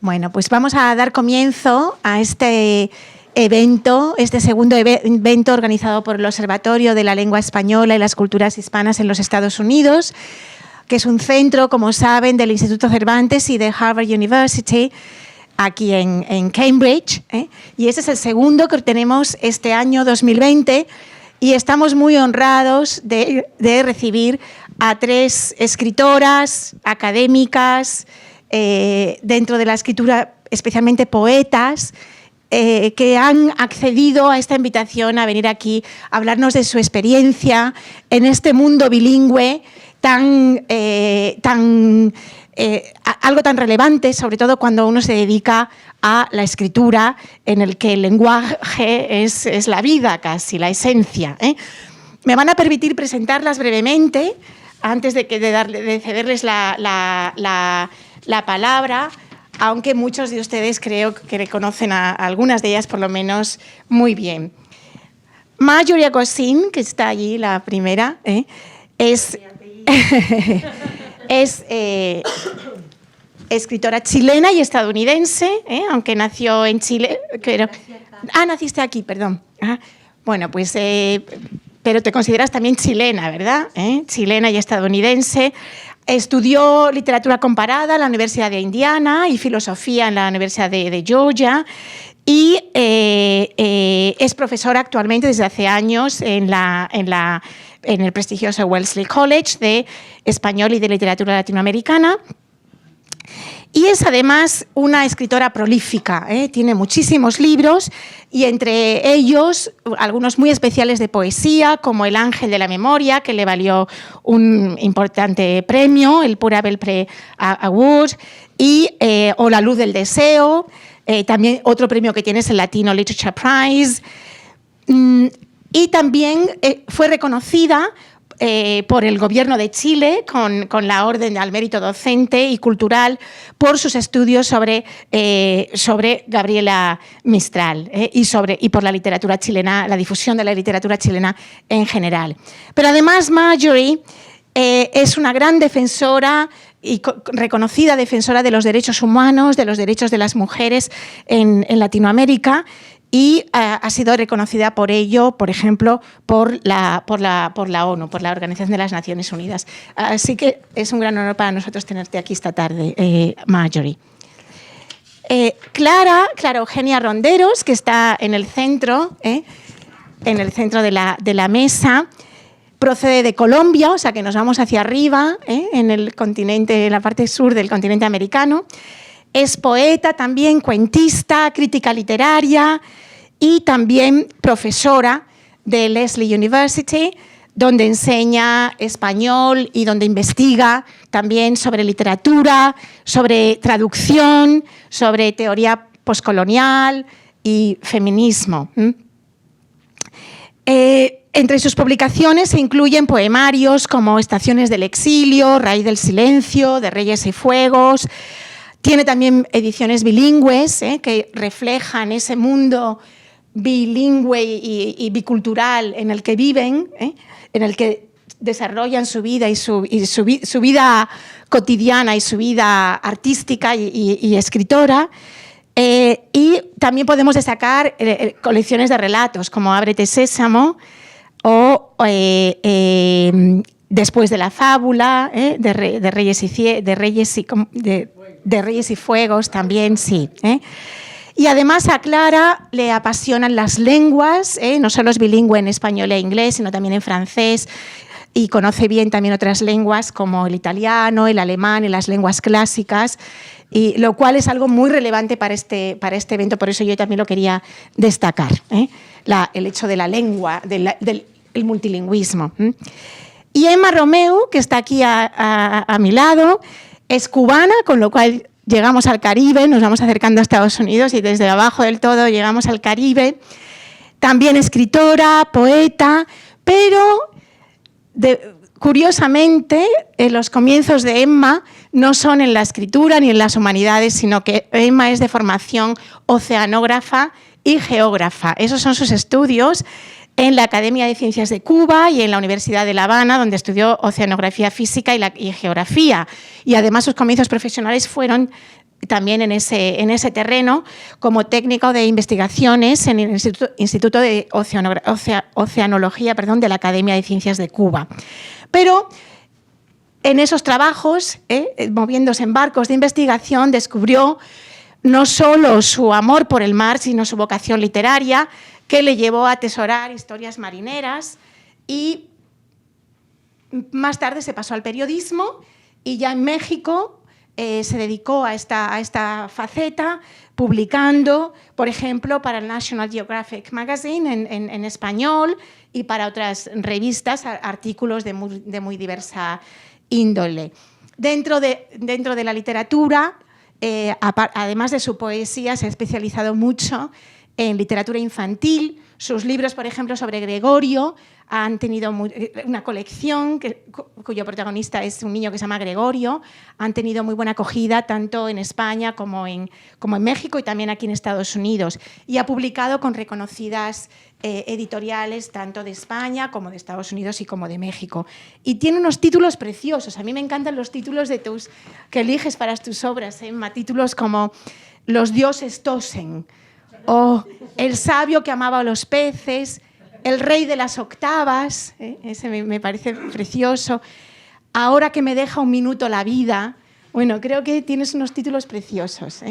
Bueno, pues vamos a dar comienzo a este evento, este segundo evento organizado por el Observatorio de la Lengua Española y las Culturas Hispanas en los Estados Unidos, que es un centro, como saben, del Instituto Cervantes y de Harvard University, aquí en Cambridge, y ese es el segundo que tenemos este año 2020, y estamos muy honrados de recibir a 3 escritoras, académicas, dentro de la escritura, especialmente poetas, que han accedido a esta invitación a venir aquí a hablarnos de su experiencia en este mundo bilingüe algo tan relevante, sobre todo cuando uno se dedica a la escritura, en el que el lenguaje es la vida casi, la esencia. Me van a permitir presentarlas brevemente, antes de cederles la palabra, aunque muchos de ustedes creo que reconocen a algunas de ellas por lo menos muy bien. Marjorie Agosin, que está allí, la primera, es escritora chilena y estadounidense, aunque nació en Chile. Naciste aquí, perdón. Bueno, pues, pero te consideras también chilena, ¿verdad? Chilena y estadounidense. Estudió literatura comparada en la Universidad de Indiana y filosofía en la Universidad de Georgia, y es profesora actualmente desde hace años en el prestigioso Wellesley College de Español y de Literatura Latinoamericana. Y es además una escritora prolífica, tiene muchísimos libros, y entre ellos algunos muy especiales de poesía, como El Ángel de la Memoria, que le valió un importante premio, el Purabell Award, o La Luz del Deseo, también otro premio que tiene es el Latino Literature Prize, y también fue reconocida por el Gobierno de Chile con la Orden al Mérito Docente y Cultural por sus estudios sobre Gabriela Mistral, y por la literatura chilena, la difusión de la literatura chilena en general. Pero además Marjorie es una gran defensora y reconocida defensora de los derechos humanos, de los derechos de las mujeres en Latinoamérica, y ha sido reconocida por ello, por ejemplo, por la ONU, por la Organización de las Naciones Unidas. Así que es un gran honor para nosotros tenerte aquí esta tarde, Marjorie. Clara Eugenia Ronderos, que está en el centro de la mesa, procede de Colombia, o sea que nos vamos hacia arriba, en el continente, en la parte sur del continente americano. Es poeta también, cuentista, crítica literaria y también profesora de Lesley University, donde enseña español y donde investiga también sobre literatura, sobre traducción, sobre teoría postcolonial y feminismo. Entre sus publicaciones se incluyen poemarios como Estaciones del Exilio, Raíz del Silencio, de Reyes y Fuegos. Tiene también ediciones bilingües que reflejan ese mundo bilingüe y bicultural en el que viven, en el que desarrollan su vida y su vida cotidiana y su vida artística y escritora. Y también podemos destacar colecciones de relatos como Ábrete Sésamo o Después de la fábula, de Reyes y Fuegos también, sí. Y además a Clara le apasionan las lenguas, no solo es bilingüe en español e inglés, sino también en francés, y conoce bien también otras lenguas como el italiano, el alemán y las lenguas clásicas, y lo cual es algo muy relevante para este evento, por eso yo también lo quería destacar, el hecho de la lengua, del multilingüismo. Y Emma Romeu, que está aquí a mi lado, es cubana, con lo cual llegamos al Caribe, nos vamos acercando a Estados Unidos y desde abajo del todo llegamos al Caribe. También escritora, poeta, pero curiosamente los comienzos de Emma no son en la escritura ni en las humanidades, sino que Emma es de formación oceanógrafa y geógrafa. Esos son sus estudios en la Academia de Ciencias de Cuba y en la Universidad de La Habana, donde estudió oceanografía física y geografía. Y además sus comienzos profesionales fueron también en ese terreno como técnico de investigaciones en el Instituto de Oceanología de la Academia de Ciencias de Cuba. Pero en esos trabajos, moviéndose en barcos de investigación, descubrió no solo su amor por el mar, sino su vocación literaria, que le llevó a atesorar historias marineras, y más tarde se pasó al periodismo y ya en México se dedicó a esta faceta, publicando, por ejemplo, para el National Geographic Magazine en español y para otras revistas, artículos de muy diversa índole. Dentro de la literatura, además de su poesía, se ha especializado mucho en literatura infantil. Sus libros, por ejemplo, sobre Gregorio, han tenido una colección cuyo protagonista es un niño que se llama Gregorio. Han tenido muy buena acogida tanto en España como en México y también aquí en Estados Unidos. Y ha publicado con reconocidas editoriales tanto de España como de Estados Unidos y como de México. Y tiene unos títulos preciosos. A mí me encantan los títulos que eliges para tus obras, títulos como Los dioses tosen, o El sabio que amaba a los peces, El rey de las octavas, ese me parece precioso, Ahora que me deja un minuto la vida. Bueno, creo que tienes unos títulos preciosos.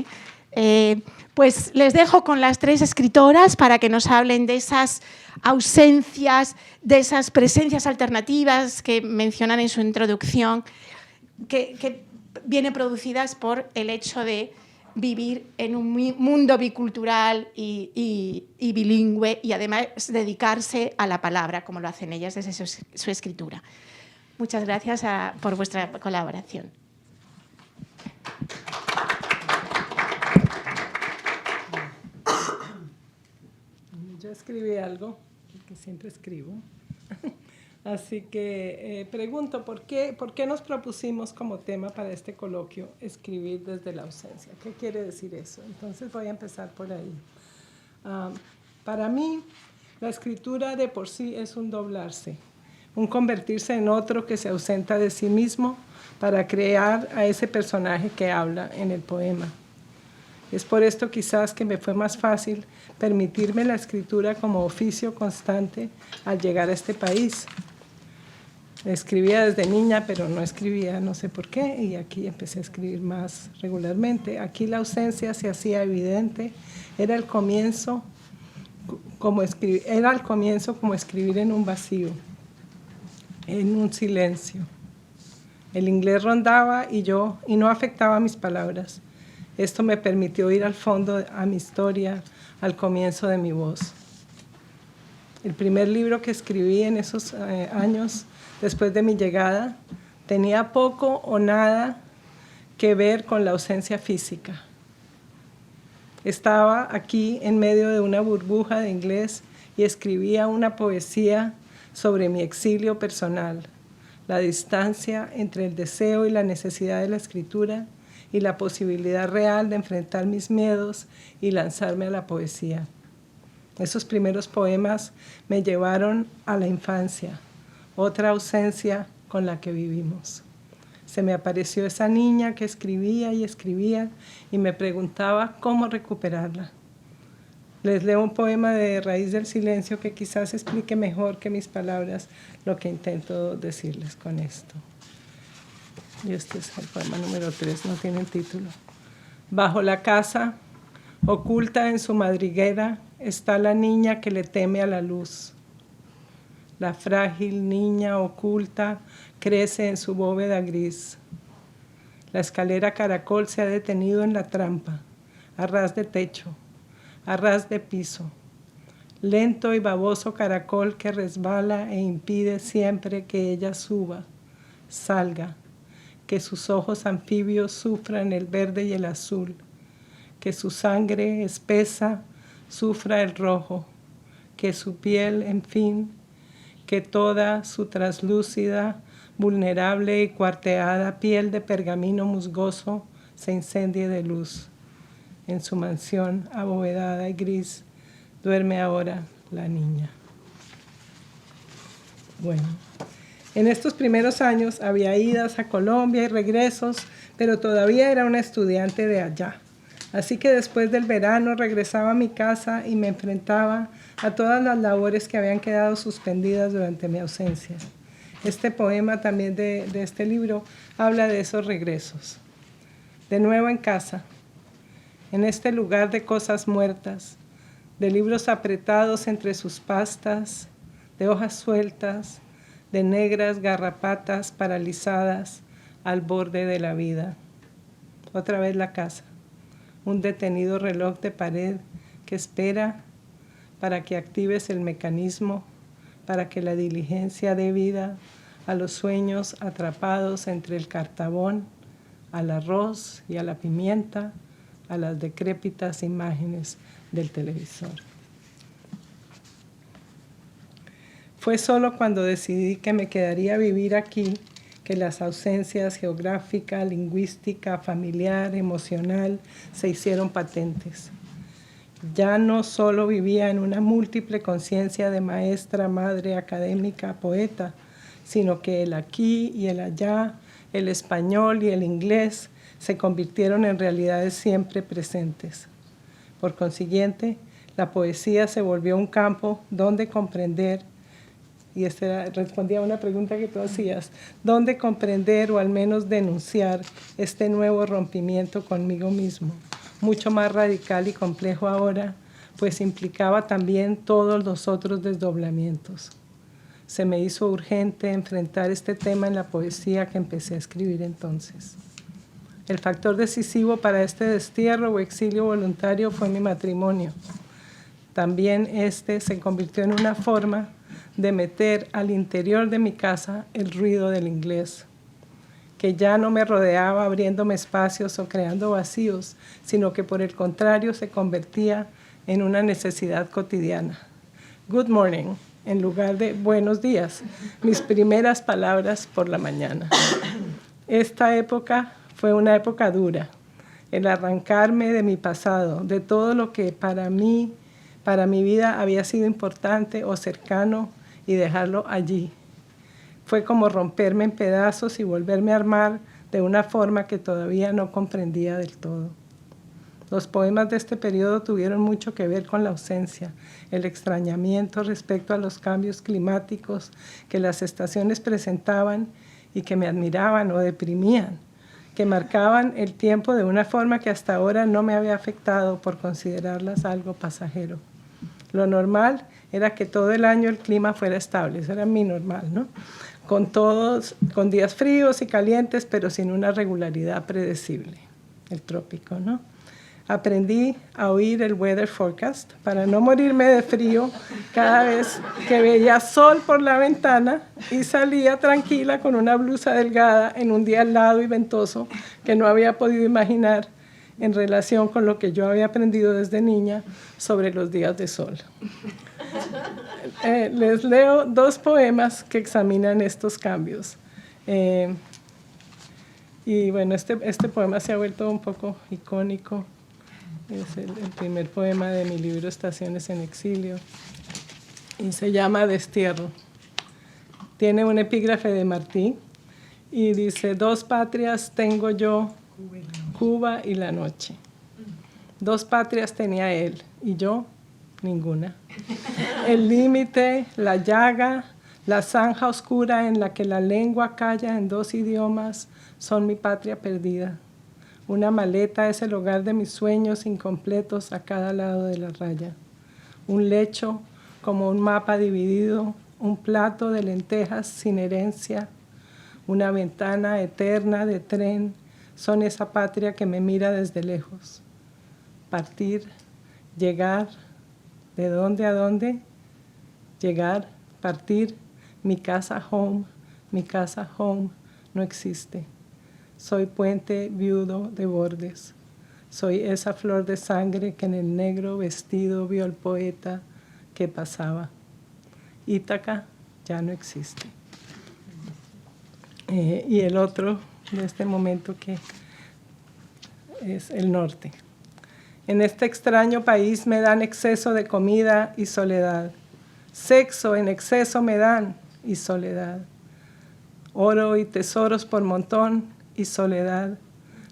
Pues les dejo con las tres escritoras para que nos hablen de esas ausencias, de esas presencias alternativas que mencionan en su introducción, que vienen producidas por el hecho de vivir en un mundo bicultural y bilingüe, y además dedicarse a la palabra, como lo hacen ellas desde su escritura. Muchas gracias por vuestra colaboración. Yo escribí algo, que siempre escribo. Así que pregunto, ¿por qué nos propusimos como tema para este coloquio escribir desde la ausencia? ¿Qué quiere decir eso? Entonces voy a empezar por ahí. Para mí, la escritura de por sí es un doblarse, un convertirse en otro que se ausenta de sí mismo para crear a ese personaje que habla en el poema. Es por esto quizás que me fue más fácil permitirme la escritura como oficio constante al llegar a este país. Escribía desde niña, pero no escribía no sé por qué, y aquí empecé a escribir más regularmente. Aquí la ausencia se hacía evidente, era el comienzo como escribir en un vacío, en un silencio. El inglés rondaba y no afectaba mis palabras. Esto me permitió ir al fondo a mi historia, al comienzo de mi voz. El primer libro que escribí en esos años, después de mi llegada, tenía poco o nada que ver con la ausencia física. Estaba aquí en medio de una burbuja de inglés y escribía una poesía sobre mi exilio personal, la distancia entre el deseo y la necesidad de la escritura y la posibilidad real de enfrentar mis miedos y lanzarme a la poesía. Esos primeros poemas me llevaron a la infancia, otra ausencia con la que vivimos. Se me apareció esa niña que escribía y escribía y me preguntaba cómo recuperarla. Les leo un poema de Raíz del Silencio que quizás explique mejor que mis palabras lo que intento decirles con esto. Y este es el poema número 3, no tiene el título. Bajo la casa, oculta en su madriguera, está la niña que le teme a la luz. La frágil niña oculta crece en su bóveda gris. La escalera caracol se ha detenido en la trampa, a ras de techo, a ras de piso. Lento y baboso caracol que resbala e impide siempre que ella suba, salga, que sus ojos anfibios sufran el verde y el azul, que su sangre espesa sufra el rojo, que su piel, en fin, que toda su traslúcida, vulnerable y cuarteada piel de pergamino musgoso se incendie de luz. En su mansión abovedada y gris duerme ahora la niña. Bueno, En estos primeros años había idas a Colombia y regresos, pero todavía era una estudiante de allá. Así que después del verano regresaba a mi casa y me enfrentaba a todas las labores que habían quedado suspendidas durante mi ausencia. Este poema también de este libro habla de esos regresos. De nuevo en casa, en este lugar de cosas muertas, de libros apretados entre sus pastas, de hojas sueltas, de negras garrapatas paralizadas al borde de la vida. Otra vez la casa, un detenido reloj de pared que espera para que actives el mecanismo, para que la diligencia dé vida a los sueños atrapados entre el cartabón, al arroz y a la pimienta, a las decrépitas imágenes del televisor. Fue solo cuando decidí que me quedaría a vivir aquí que las ausencias geográfica, lingüística, familiar, emocional se hicieron patentes. Ya no solo vivía en una múltiple conciencia de maestra, madre, académica, poeta, sino que el aquí y el allá, el español y el inglés se convirtieron en realidades siempre presentes. Por consiguiente, la poesía se volvió un campo donde comprender, y respondía a una pregunta que tú hacías, donde comprender o al menos denunciar este nuevo rompimiento conmigo mismo, mucho más radical y complejo ahora, pues implicaba también todos los otros desdoblamientos. Se me hizo urgente enfrentar este tema en la poesía que empecé a escribir entonces. El factor decisivo para este destierro o exilio voluntario fue mi matrimonio. También este se convirtió en una forma de meter al interior de mi casa el ruido del inglés, que ya no me rodeaba abriéndome espacios o creando vacíos, sino que por el contrario se convertía en una necesidad cotidiana. Good morning, en lugar de buenos días, mis primeras palabras por la mañana. Esta época fue una época dura, el arrancarme de mi pasado, de todo lo que para mi vida había sido importante o cercano y dejarlo allí. Fue como romperme en pedazos y volverme a armar de una forma que todavía no comprendía del todo. Los poemas de este periodo tuvieron mucho que ver con la ausencia, el extrañamiento respecto a los cambios climáticos que las estaciones presentaban y que me admiraban o deprimían, que marcaban el tiempo de una forma que hasta ahora no me había afectado por considerarlas algo pasajero. Lo normal era que todo el año el clima fuera estable, eso era mi normal, ¿no? Con días fríos y calientes, pero sin una regularidad predecible, el trópico, ¿no? Aprendí a oír el weather forecast para no morirme de frío cada vez que veía sol por la ventana y salía tranquila con una blusa delgada en un día helado y ventoso que no había podido imaginar en relación con lo que yo había aprendido desde niña sobre los días de sol. Les leo dos poemas que examinan estos cambios. Y bueno, este poema se ha vuelto un poco icónico. Es el primer poema de mi libro Estaciones en Exilio y se llama Destierro. Tiene un epígrafe de Martí y dice: dos patrias tengo yo, Cuba y la noche. Dos patrias tenía él y yo, ninguna. El límite, la llaga, la zanja oscura en la que la lengua calla en dos idiomas son mi patria perdida. Una maleta es el hogar de mis sueños incompletos a cada lado de la raya. Un lecho como un mapa dividido, un plato de lentejas sin herencia, una ventana eterna de tren, son esa patria que me mira desde lejos. Partir, llegar, ¿de dónde a dónde? Llegar, partir, mi casa home no existe. Soy puente viudo de bordes. Soy esa flor de sangre que en el negro vestido vio el poeta que pasaba. Ítaca ya no existe. Y el otro de este momento que es el norte. En este extraño país me dan exceso de comida y soledad. Sexo en exceso me dan y soledad. oro y tesoros por montón y soledad.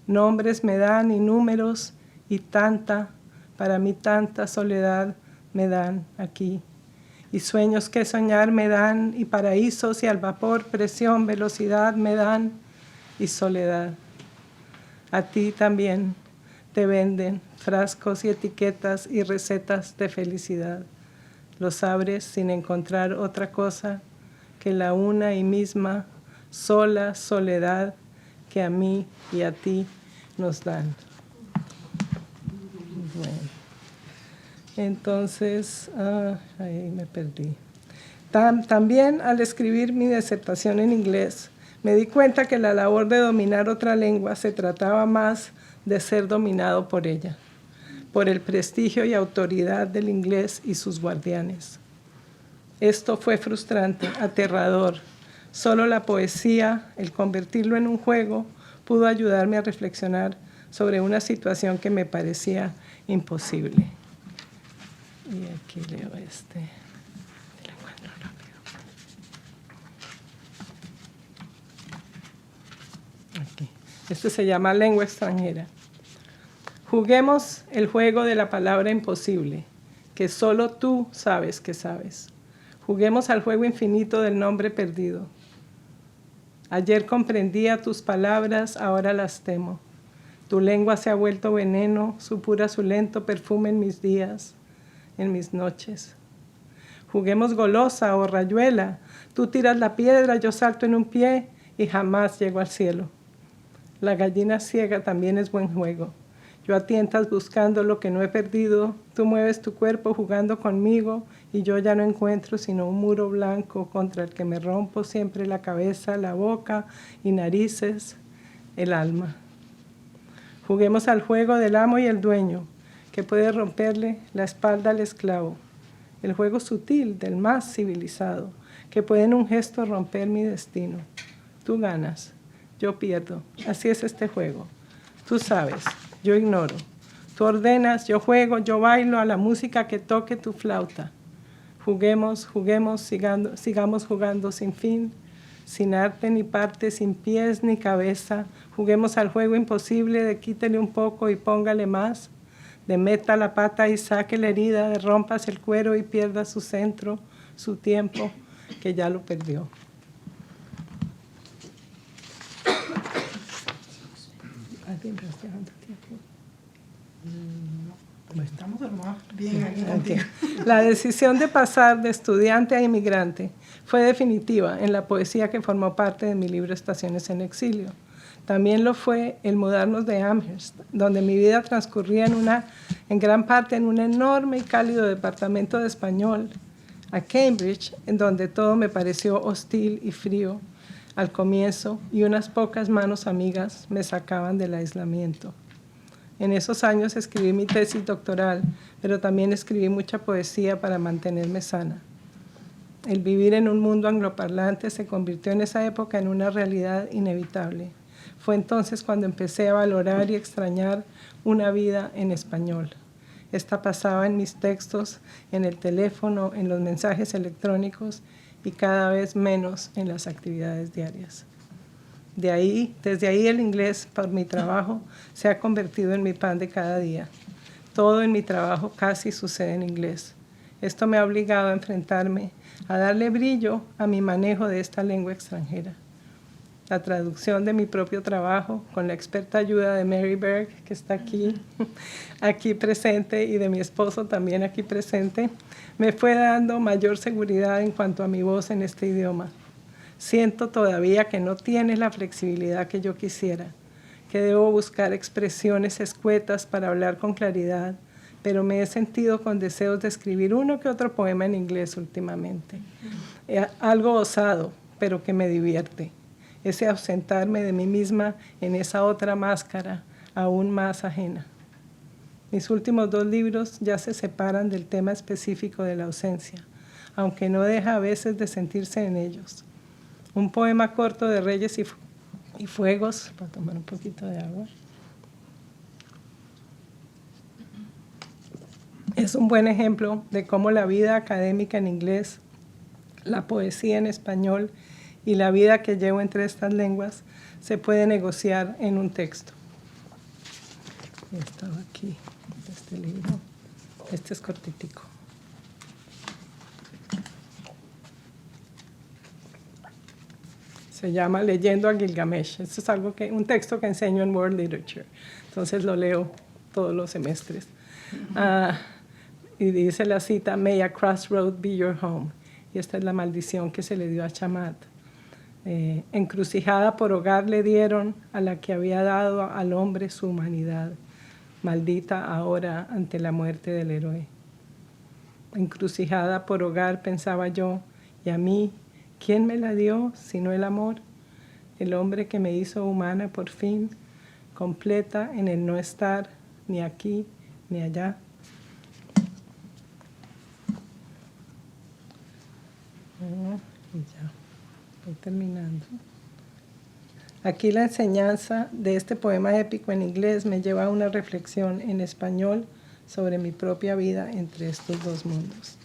Nombres me dan y números y tanta, para mí tanta soledad me dan aquí. Y sueños que soñar me dan, y paraísos y al vapor, presión, velocidad me dan, y soledad. A ti también te venden frascos y etiquetas y recetas de felicidad. Los abres sin encontrar otra cosa que la una y misma sola soledad que a mí y a ti nos dan. Bueno. Entonces, ahí me perdí. También al escribir mi disertación en inglés, me di cuenta que la labor de dominar otra lengua se trataba más de ser dominado por ella, por el prestigio y autoridad del inglés y sus guardianes. Esto fue frustrante, aterrador. Solo la poesía, el convertirlo en un juego, pudo ayudarme a reflexionar sobre una situación que me parecía imposible. Y aquí leo este. Lo encuentro rápido. Aquí. Este se llama Lengua extranjera. Juguemos el juego de la palabra imposible, que solo tú sabes que sabes. Juguemos al juego infinito del nombre perdido. Ayer comprendía tus palabras, ahora las temo. Tu lengua se ha vuelto veneno, supura su lento perfume en mis días, en mis noches. Juguemos golosa o rayuela. Tú tiras la piedra, yo salto en un pie y jamás llego al cielo. La gallina ciega también es buen juego. Yo a tientas buscando lo que no he perdido. Tú mueves tu cuerpo jugando conmigo y yo ya no encuentro sino un muro blanco contra el que me rompo siempre la cabeza, la boca y narices, el alma. Juguemos al juego del amo y el dueño, que puede romperle la espalda al esclavo. El juego sutil del más civilizado, que puede en un gesto romper mi destino. Tú ganas, yo pierdo. Así es este juego. Tú sabes, yo ignoro. Tú ordenas, yo juego, yo bailo a la música que toque tu flauta. Juguemos, juguemos, sigamos jugando sin fin, sin arte ni parte, sin pies ni cabeza. Juguemos al juego imposible de quítele un poco y póngale más, de meta la pata y saque la herida, de rompas el cuero y pierda su centro, su tiempo, que ya lo perdió. Estamos hermanos bien aquí contigo. La decisión de pasar de estudiante a inmigrante fue definitiva en la poesía que formó parte de mi libro Estaciones en Exilio. También lo fue el mudarnos de Amherst, donde mi vida transcurría en gran parte en un enorme y cálido departamento de español, a Cambridge, en donde todo me pareció hostil y frío al comienzo y unas pocas manos amigas me sacaban del aislamiento. En esos años escribí mi tesis doctoral, pero también escribí mucha poesía para mantenerme sana. El vivir en un mundo angloparlante se convirtió en esa época en una realidad inevitable. Fue entonces cuando empecé a valorar y extrañar una vida en español. Esta pasaba en mis textos, en el teléfono, en los mensajes electrónicos y cada vez menos en las actividades diarias. Desde ahí el inglés, por mi trabajo, se ha convertido en mi pan de cada día. Todo en mi trabajo casi sucede en inglés. Esto me ha obligado a enfrentarme, a darle brillo a mi manejo de esta lengua extranjera. La traducción de mi propio trabajo, con la experta ayuda de Mary Berg, que está aquí presente, y de mi esposo también aquí presente, me fue dando mayor seguridad en cuanto a mi voz en este idioma. Siento todavía que no tiene la flexibilidad que yo quisiera, que debo buscar expresiones escuetas para hablar con claridad, pero me he sentido con deseos de escribir uno que otro poema en inglés últimamente. Algo osado, pero que me divierte. Ese ausentarme de mí misma en esa otra máscara, aún más ajena. Mis últimos 2 libros ya se separan del tema específico de la ausencia, aunque no deja a veces de sentirse en ellos. Un poema corto de Reyes y Fuegos, para tomar un poquito de agua. Es un buen ejemplo de cómo la vida académica en inglés, la poesía en español y la vida que llevo entre estas lenguas se puede negociar en un texto. Estaba aquí, este libro. Este es cortitico. Se llama Leyendo a Gilgamesh. Esto es un texto que enseño en World Literature. Entonces lo leo todos los semestres. Y dice la cita, May a crossroad be your home. Y esta es la maldición que se le dio a Chamat. Encrucijada por hogar le dieron a la que había dado al hombre su humanidad. Maldita ahora ante la muerte del héroe. Encrucijada por hogar, pensaba yo, y a mí, ¿quién me la dio sino el amor? El hombre que me hizo humana por fin, completa en el no estar ni aquí ni allá. Y ya, estoy terminando. Aquí la enseñanza de este poema épico en inglés me lleva a una reflexión en español sobre mi propia vida entre estos dos mundos.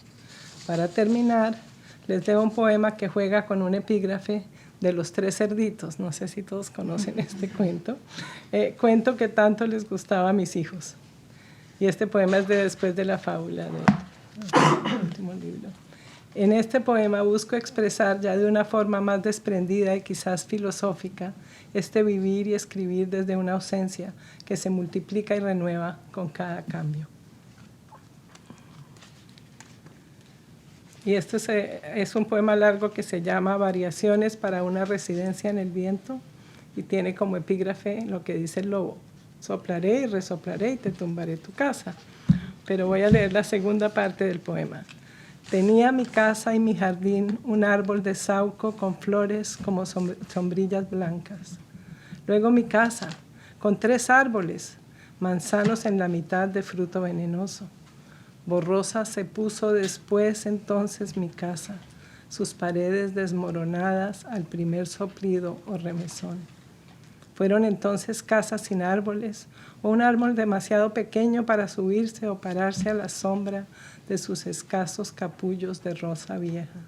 Para terminar, les leo un poema que juega con un epígrafe de Los Tres Cerditos. No sé si todos conocen este cuento. Cuento que tanto les gustaba a mis hijos. Y este poema es de Después de la fábula, del último libro. En este poema busco expresar ya de una forma más desprendida y quizás filosófica este vivir y escribir desde una ausencia que se multiplica y renueva con cada cambio. Y esto es un poema largo que se llama Variaciones para una residencia en el viento y tiene como epígrafe lo que dice el lobo. Soplaré y resoplaré y te tumbaré tu casa. Pero voy a leer la segunda parte del poema. Tenía mi casa y mi jardín un árbol de sauco con flores como sombrillas blancas. Luego mi casa, con 3 árboles, manzanos en la mitad de fruto venenoso. Borrosa se puso después entonces mi casa, sus paredes desmoronadas al primer soplido o remesón. Fueron entonces casas sin árboles, o un árbol demasiado pequeño para subirse o pararse a la sombra de sus escasos capullos de rosa vieja.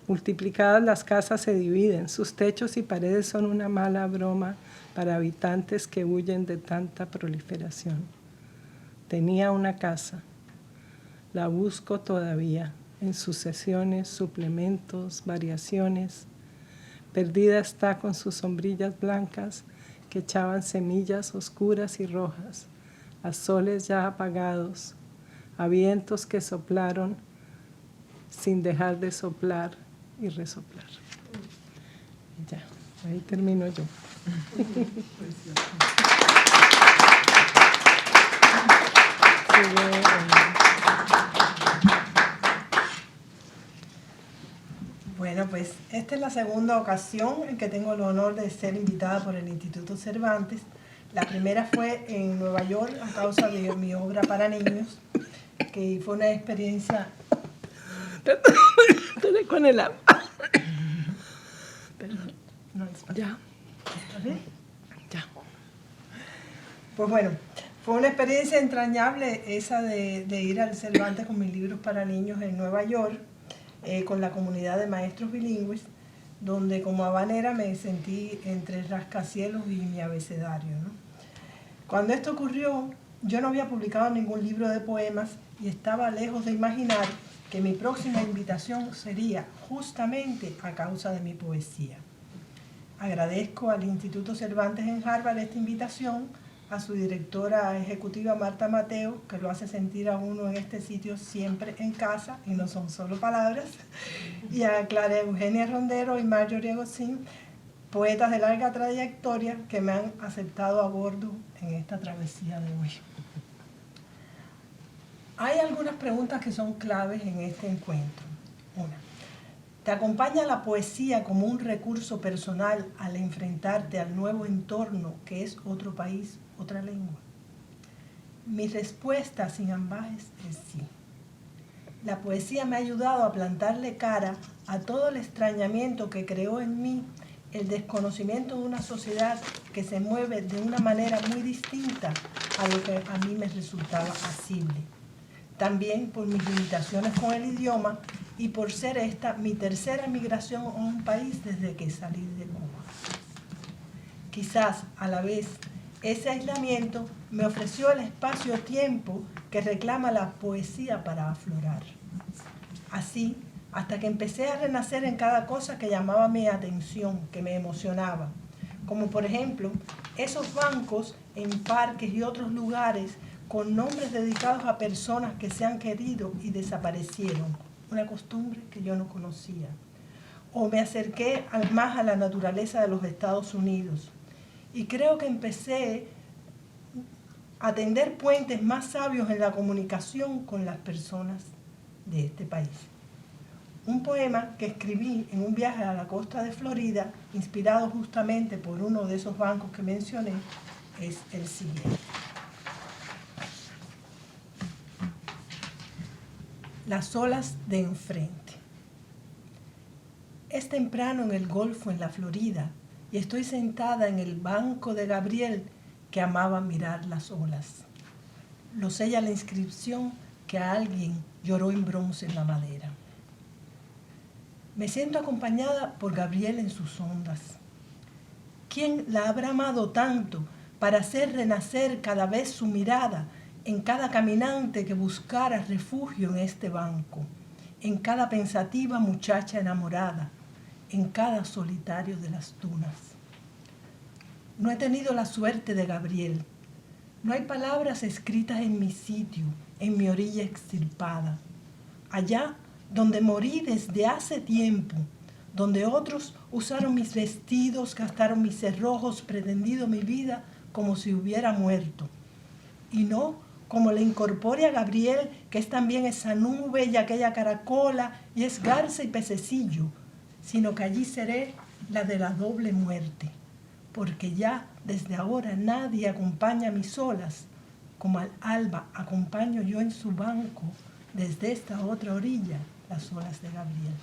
Multiplicadas las casas se dividen, sus techos y paredes son una mala broma para habitantes que huyen de tanta proliferación. Tenía una casa, la busco todavía, en sucesiones, suplementos, variaciones. Perdida está con sus sombrillas blancas que echaban semillas oscuras y rojas, a soles ya apagados, a vientos que soplaron sin dejar de soplar y resoplar. Ya, ahí termino yo. Bueno, pues esta es la segunda ocasión en que tengo el honor de ser invitada por el Instituto Cervantes. La primera fue en Nueva York a causa de mi obra para niños, que fue una experiencia... Estoy con el agua. Perdón. No, Ya. Ya. Pues bueno, fue una experiencia entrañable esa de ir al Cervantes con mis libros para niños en Nueva York, con la comunidad de maestros bilingües, donde como habanera me sentí entre el rascacielos y mi abecedario, ¿no? Cuando esto ocurrió, yo no había publicado ningún libro de poemas y estaba lejos de imaginar que mi próxima invitación sería justamente a causa de mi poesía. Agradezco al Instituto Cervantes en Harvard esta invitación, a su directora ejecutiva Marta Mateo, que lo hace sentir a uno en este sitio siempre en casa, y no son solo palabras, y a Clara Eugenia Rondero y Marjorie Agosin, poetas de larga trayectoria que me han aceptado a bordo en esta travesía de hoy. Hay algunas preguntas que son claves en este encuentro. Una, ¿te acompaña la poesía como un recurso personal al enfrentarte al nuevo entorno que es otro país, otra lengua? Mi respuesta sin ambajes es sí. La poesía me ha ayudado a plantarle cara a todo el extrañamiento que creó en mí el desconocimiento de una sociedad que se mueve de una manera muy distinta a lo que a mí me resultaba asible. también por mis limitaciones con el idioma y por ser esta mi tercera migración a un país desde que salí de Cuba. Quizás a la vez ese aislamiento me ofreció el espacio-tiempo que reclama la poesía para aflorar. Así, hasta que empecé a renacer en cada cosa que llamaba mi atención, que me emocionaba, como por ejemplo esos bancos en parques y otros lugares con nombres dedicados a personas que se han querido y desaparecieron, una costumbre que yo no conocía. O me acerqué más a la naturaleza de los Estados Unidos y creo que empecé a tender puentes más sabios en la comunicación con las personas de este país. Un poema que escribí en un viaje a la costa de Florida, inspirado justamente por uno de esos bancos que mencioné, es el siguiente. Las olas de enfrente. Es temprano en el Golfo, en la Florida, y estoy sentada en el banco de Gabriel, que amaba mirar las olas. Lo sella la inscripción que a alguien lloró en bronce en la madera. Me siento acompañada por Gabriel en sus ondas. ¿Quién la habrá amado tanto para hacer renacer cada vez su mirada en cada caminante que buscara refugio en este banco, en cada pensativa muchacha enamorada, en cada solitario de las dunas? No he tenido la suerte de Gabriel. No hay palabras escritas en mi sitio, en mi orilla extirpada. Allá donde morí desde hace tiempo, donde otros usaron mis vestidos, gastaron mis cerrojos, pretendido mi vida como si hubiera muerto. Y no como la incorpórea Gabriel, que es también esa nube y aquella caracola, y es garza y pececillo, sino que allí seré la de la doble muerte, porque ya desde ahora nadie acompaña mis olas, como al alba acompaño yo en su banco, desde esta otra orilla, las olas de Gabriel.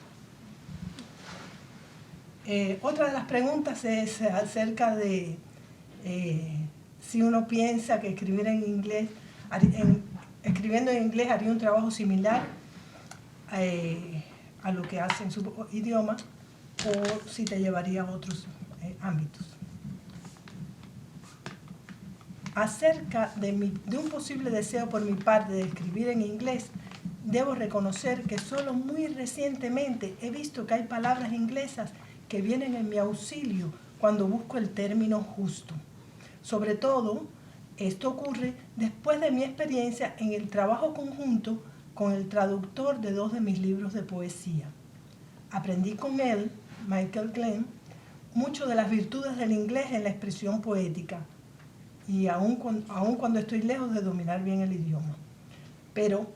Otra de las preguntas es acerca de si uno piensa que escribiendo en inglés haría un trabajo similar a lo que hace en su idioma, o si te llevaría a otros ámbitos. Acerca de un posible deseo por mi parte de escribir en inglés, debo reconocer que solo muy recientemente he visto que hay palabras inglesas que vienen en mi auxilio cuando busco el término justo. Sobre todo, esto ocurre después de mi experiencia en el trabajo conjunto con el traductor de 2 de mis libros de poesía. Aprendí con él, Michael Glenn, mucho de las virtudes del inglés en la expresión poética, y aun cuando estoy lejos de dominar bien el idioma. Pero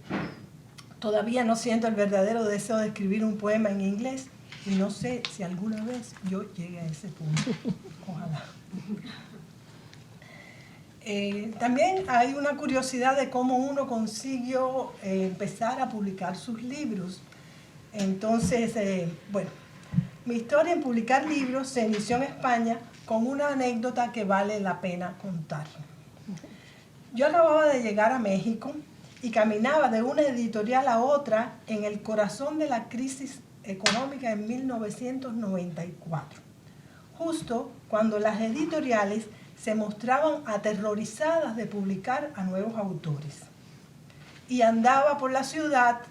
todavía no siento el verdadero deseo de escribir un poema en inglés, y no sé si alguna vez yo llegue a ese punto. Ojalá. También hay una curiosidad de cómo uno consiguió empezar a publicar sus libros. Entonces, bueno, mi historia en publicar libros se inició en España con una anécdota que vale la pena contar. Yo acababa de llegar a México y caminaba de una editorial a otra en el corazón de la crisis económica en 1994, justo cuando las editoriales se mostraban aterrorizadas de publicar a nuevos autores. Y andaba por la ciudad,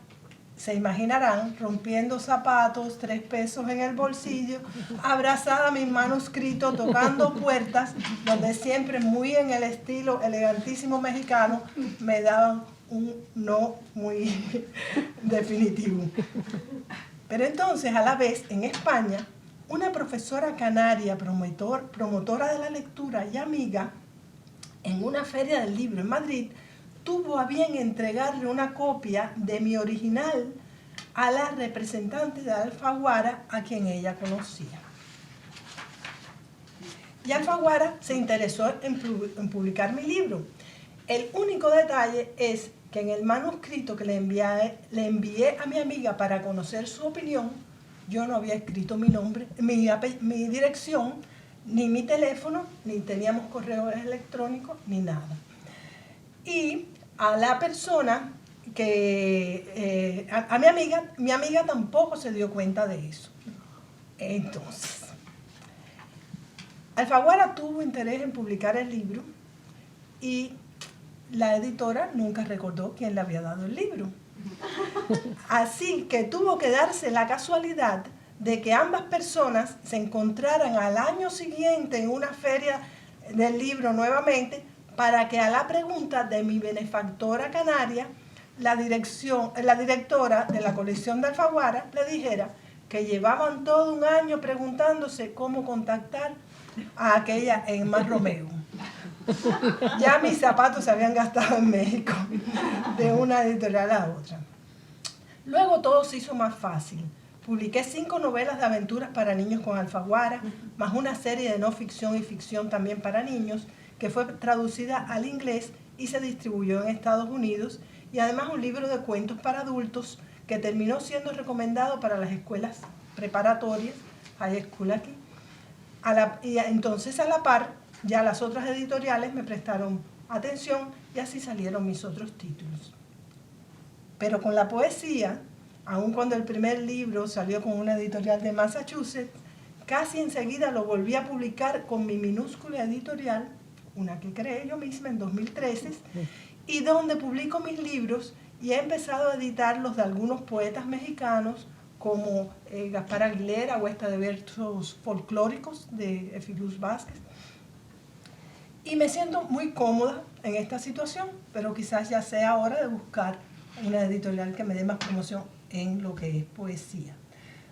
se imaginarán, rompiendo zapatos, 3 pesos en el bolsillo, abrazada a mis manuscritos, tocando puertas, donde siempre muy en el estilo elegantísimo mexicano me daban un no muy definitivo. Pero entonces, a la vez, en España, una profesora canaria, promotora de la lectura y amiga, en una feria del libro en Madrid, tuvo a bien entregarle una copia de mi original a la representante de Alfaguara, a quien ella conocía. Y Alfaguara se interesó en publicar mi libro. El único detalle es que en el manuscrito que le envié a mi amiga para conocer su opinión, yo no había escrito mi nombre, mi dirección, ni mi teléfono, ni teníamos correo electrónico, ni nada. Y a la persona que a mi amiga tampoco se dio cuenta de eso. Entonces, Alfaguara tuvo interés en publicar el libro y la editora nunca recordó quién le había dado el libro. Así que tuvo que darse la casualidad de que ambas personas se encontraran al año siguiente en una feria del libro nuevamente, para que a la pregunta de mi benefactora canaria, la directora de la colección de Alfaguara le dijera que llevaban todo un año preguntándose cómo contactar a aquella Emma Romeo. Ya mis zapatos se habían gastado en México, de una editorial a otra. Luego todo se hizo más fácil. Publiqué 5 novelas de aventuras para niños con Alfaguara, más una serie de no ficción y ficción también para niños, que fue traducida al inglés y se distribuyó en Estados Unidos, y además un libro de cuentos para adultos que terminó siendo recomendado para las escuelas preparatorias, high school aquí. Y entonces a la par, ya las otras editoriales me prestaron atención y así salieron mis otros títulos. Pero con la poesía, aun cuando el primer libro salió con una editorial de Massachusetts, casi enseguida lo volví a publicar con mi minúscula editorial, una que creé yo misma en 2013, y donde publico mis libros y he empezado a editar los de algunos poetas mexicanos como Gaspar Aguilera o esta de versos folclóricos de Efiluz Vázquez. Y me siento muy cómoda en esta situación, pero quizás ya sea hora de buscar una editorial que me dé más promoción en lo que es poesía.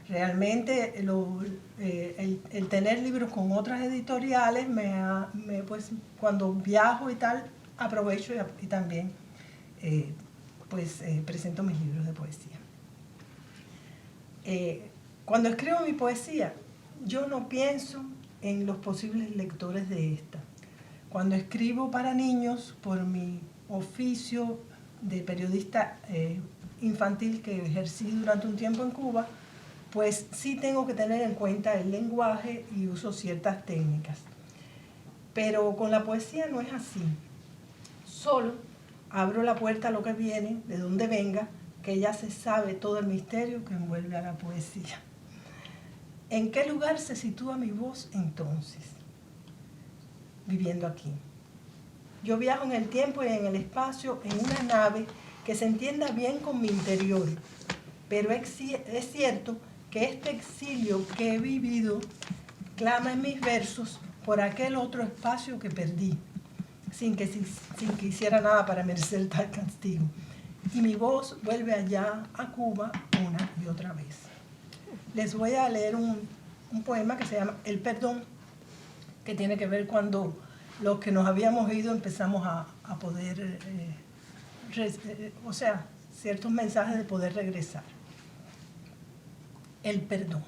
Realmente el tener libros con otras editoriales, pues, cuando viajo y tal, aprovecho y también presento mis libros de poesía. Cuando escribo mi poesía, yo no pienso en los posibles lectores de esta. Cuando escribo para niños, por mi oficio de periodista infantil que ejercí durante un tiempo en Cuba, pues sí tengo que tener en cuenta el lenguaje y uso ciertas técnicas. Pero con la poesía no es así. Solo abro la puerta a lo que viene, de donde venga, que ya se sabe todo el misterio que envuelve a la poesía. ¿En qué lugar se sitúa mi voz entonces? Viviendo aquí. Yo viajo en el tiempo y en el espacio en una nave que se entienda bien con mi interior, pero es cierto que este exilio que he vivido clama en mis versos por aquel otro espacio que perdí, sin que hiciera nada para merecer tal castigo. Y mi voz vuelve allá a Cuba una y otra vez. Les voy a leer un poema que se llama El Perdón, que tiene que ver cuando los que nos habíamos ido empezamos a poder, ciertos mensajes de poder regresar. El perdón.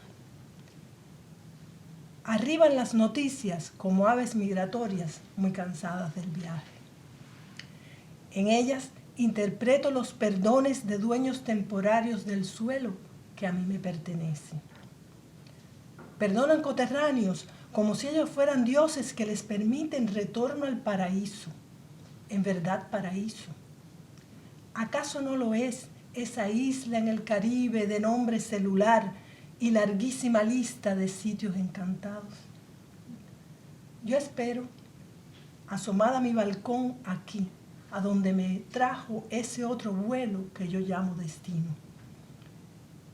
Arriban las noticias como aves migratorias muy cansadas del viaje. En ellas interpreto los perdones de dueños temporarios del suelo que a mí me pertenece. Perdonan coterráneos como si ellos fueran dioses que les permiten retorno al paraíso. En verdad, paraíso. ¿Acaso no lo es esa isla en el Caribe de nombre celular y larguísima lista de sitios encantados? Yo espero, asomada a mi balcón aquí, a donde me trajo ese otro vuelo que yo llamo destino.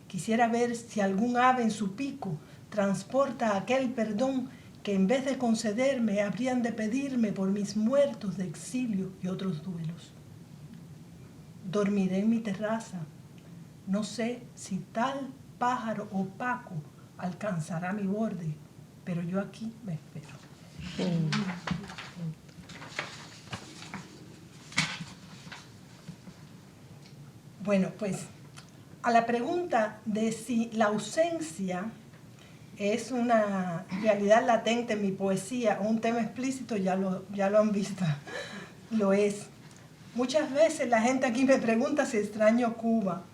Quisiera ver si algún ave en su pico transporta aquel perdón que en vez de concederme habrían de pedirme por mis muertos de exilio y otros duelos. Dormiré en mi terraza. No sé si tal pájaro opaco alcanzará mi borde, pero yo aquí me espero. Bueno, pues a la pregunta de si la ausencia es una realidad latente en mi poesía o un tema explícito, ya lo han visto, lo es. Muchas veces la gente aquí me pregunta si extraño Cuba,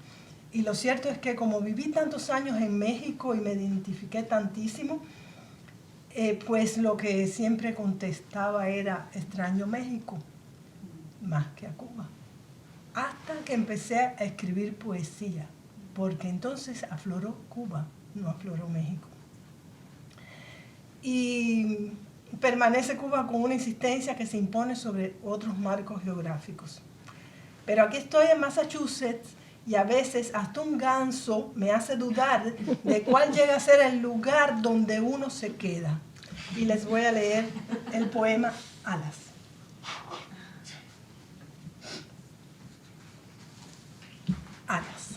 y lo cierto es que como viví tantos años en México y me identifiqué tantísimo, pues lo que siempre contestaba era extraño México más que a Cuba. hasta que empecé a escribir poesía, porque entonces afloró Cuba, no afloró México. Y permanece Cuba con una insistencia que se impone sobre otros marcos geográficos. Pero aquí estoy en Massachusetts y a veces hasta un ganso me hace dudar de cuál llega a ser el lugar donde uno se queda. Y les voy a leer el poema Alas. Alas.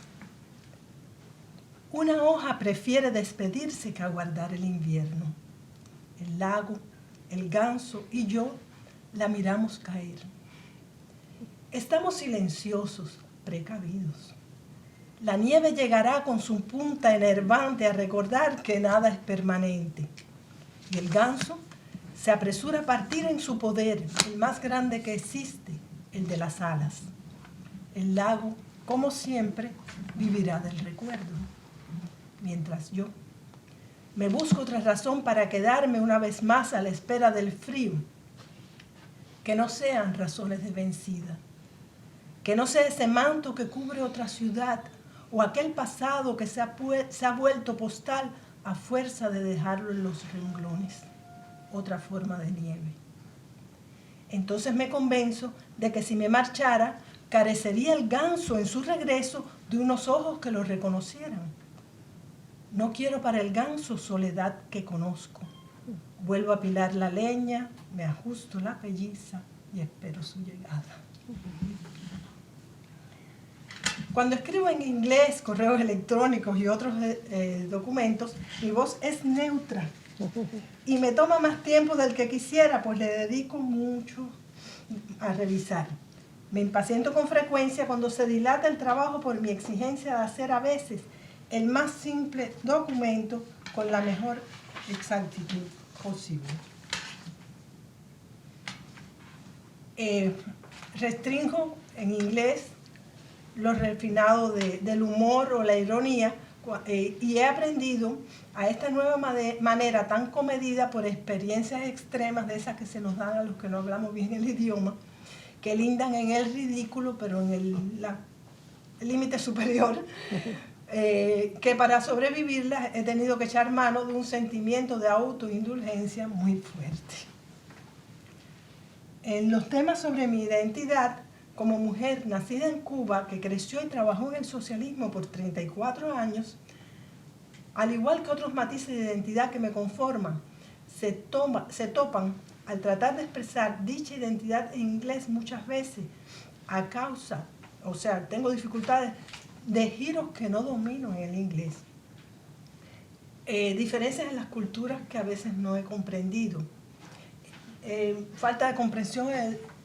Una hoja prefiere despedirse que aguardar el invierno. El lago, el ganso y yo la miramos caer. Estamos silenciosos, precavidos. La nieve llegará con su punta enervante a recordar que nada es permanente. Y el ganso se apresura a partir en su poder, el más grande que existe, el de las alas. El lago, como siempre, vivirá del recuerdo. Mientras yo me busco otra razón para quedarme una vez más a la espera del frío, que no sean razones de vencida, que no sea ese manto que cubre otra ciudad o aquel pasado que se ha vuelto postal a fuerza de dejarlo en los renglones, otra forma de nieve. Entonces me convenzo de que si me marchara, carecería el ganso en su regreso de unos ojos que lo reconocieran. No quiero para el ganso soledad que conozco. Vuelvo a pilar la leña, me ajusto la pelliza y espero su llegada. Cuando escribo en inglés, correos electrónicos y otros documentos, mi voz es neutra y me toma más tiempo del que quisiera, pues le dedico mucho a revisar. Me impaciento con frecuencia cuando se dilata el trabajo por mi exigencia de hacer a veces el más simple documento con la mejor exactitud posible. Restringo en inglés lo refinado del humor o la ironía y he aprendido a esta nueva manera tan comedida por experiencias extremas de esas que se nos dan a los que no hablamos bien el idioma, que lindan en el ridículo, pero en el límite superior, que para sobrevivirlas he tenido que echar mano de un sentimiento de autoindulgencia muy fuerte. En los temas sobre mi identidad, como mujer nacida en Cuba, que creció y trabajó en el socialismo por 34 años, al igual que otros matices de identidad que me conforman, se topan al tratar de expresar dicha identidad en inglés muchas veces a causa, o sea, tengo dificultades de giros que no domino en el inglés. Diferencias en las culturas que a veces no he comprendido. Falta de comprensión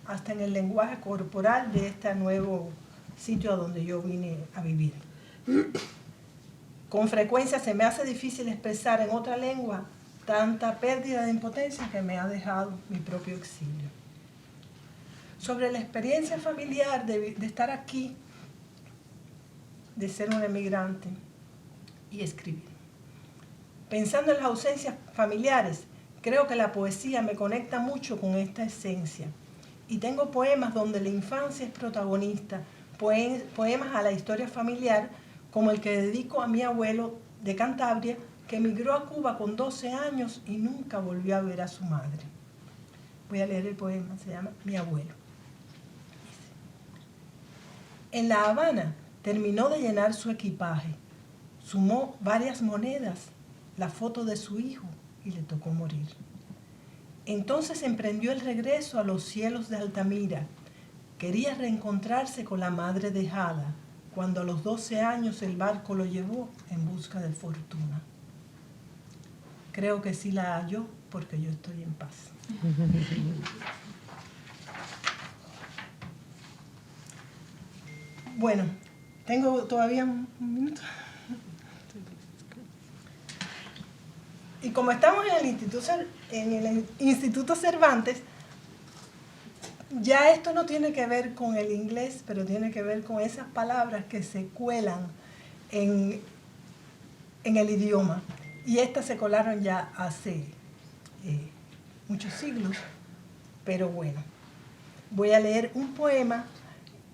hasta en el lenguaje corporal de este nuevo sitio a donde yo vine a vivir. Con frecuencia se me hace difícil expresar en otra lengua tanta pérdida de impotencia que me ha dejado mi propio exilio. Sobre la experiencia familiar de estar aquí, de ser un emigrante y escribir. Pensando en las ausencias familiares, creo que la poesía me conecta mucho con esta esencia. Y tengo poemas donde la infancia es protagonista, poemas a la historia familiar, como el que dedico a mi abuelo de Cantabria, que emigró a Cuba con 12 años y nunca volvió a ver a su madre. Voy a leer el poema, se llama Mi abuelo. En La Habana terminó de llenar su equipaje, sumó varias monedas, la foto de su hijo y le tocó morir. Entonces emprendió el regreso a los cielos de Altamira. Quería reencontrarse con la madre dejada, cuando a los 12 años el barco lo llevó en busca de fortuna. Creo que sí la halló porque yo estoy en paz. Bueno, tengo todavía un minuto. Y como estamos en el Instituto Cervantes, ya esto no tiene que ver con el inglés, pero tiene que ver con esas palabras que se cuelan en el idioma. Y estas se colaron ya hace muchos siglos. Pero bueno, voy a leer un poema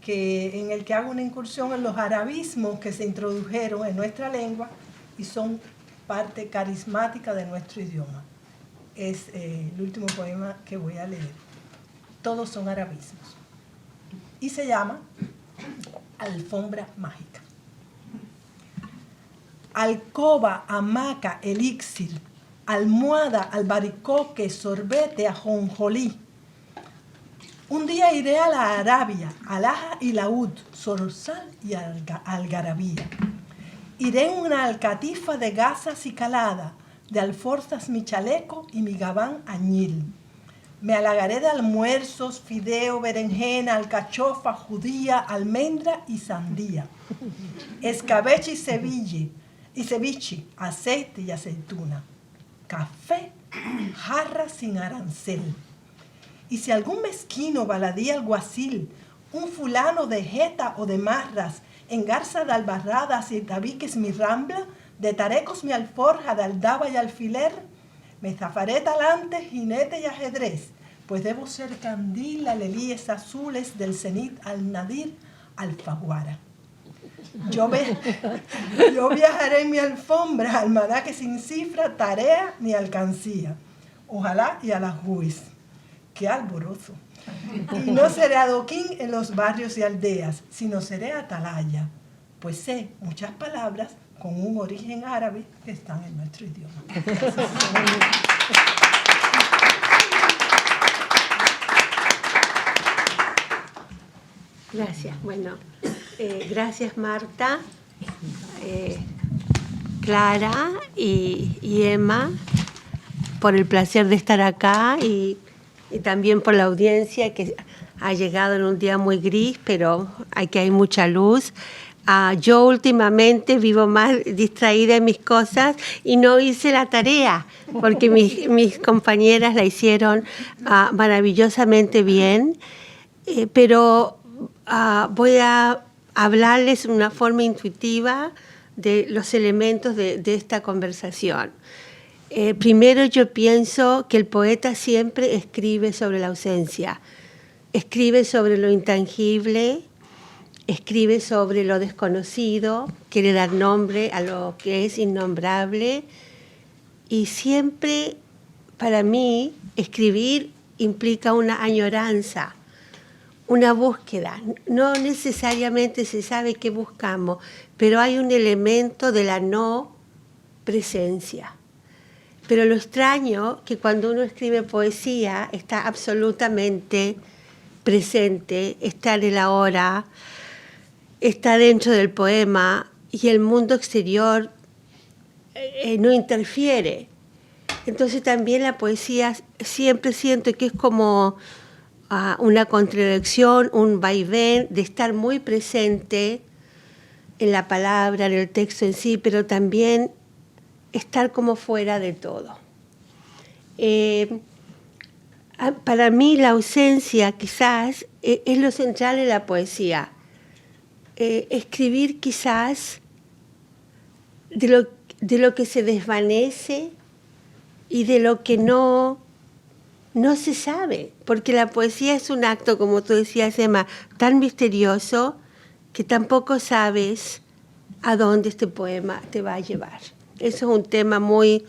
en el que hago una incursión en los arabismos que se introdujeron en nuestra lengua y son parte carismática de nuestro idioma. Es el último poema que voy a leer. Todos son arabismos. Y se llama Alfombra Mágica. Alcoba, hamaca, elixir, almohada, albaricoque, sorbete, ajonjolí. Un día iré a la Arabia, alhaja y laúd, zorzal y algarabía. Iré en una alcatifa de gasas y calada, de alforzas mi chaleco y mi gabán añil. Me halagaré de almuerzos, fideo, berenjena, alcachofa, judía, almendra y sandía. Escabeche y ceviche, aceite y aceituna. Café, jarra sin arancel. Y si algún mezquino baladí alguacil, un fulano de jeta o de marras, engarza de albarradas y tabiques mi rambla, de tarecos mi alforja, de aldaba y alfiler, me zafaré talante, jinete y ajedrez, pues debo ser candil, alelíes azules del cenit al nadir, alfaguara. Yo viajaré en mi alfombra, almanaque sin cifra, tarea ni alcancía. Ojalá y a la juiz. ¡Qué alborozo! Y no seré adoquín en los barrios y aldeas, sino seré atalaya, pues sé muchas palabras con un origen árabe que están en nuestro idioma. Gracias. Bueno, gracias Marta, Clara y Emma por el placer de estar acá y también por la audiencia que ha llegado en un día muy gris, pero aquí hay mucha luz. Yo últimamente vivo más distraída en mis cosas y no hice la tarea, porque mis compañeras la hicieron maravillosamente bien, pero voy a hablarles de una forma intuitiva de los elementos de esta conversación. Primero, yo pienso que el poeta siempre escribe sobre la ausencia, escribe sobre lo intangible, escribe sobre lo desconocido, quiere dar nombre a lo que es innombrable, y siempre, para mí, escribir implica una añoranza, una búsqueda. No necesariamente se sabe qué buscamos, pero hay un elemento de la no presencia. Pero lo extraño que cuando uno escribe poesía está absolutamente presente, está en el ahora, está dentro del poema y el mundo exterior no interfiere. Entonces también la poesía siempre siento que es como una contradicción, un vaivén de estar muy presente en la palabra, en el texto en sí, pero también estar como fuera de todo. Para mí la ausencia quizás es lo central en la poesía. Escribir quizás de lo que se desvanece y de lo que no se sabe, porque la poesía es un acto, como tú decías, Emma, tan misterioso que tampoco sabes a dónde este poema te va a llevar. Eso es un tema muy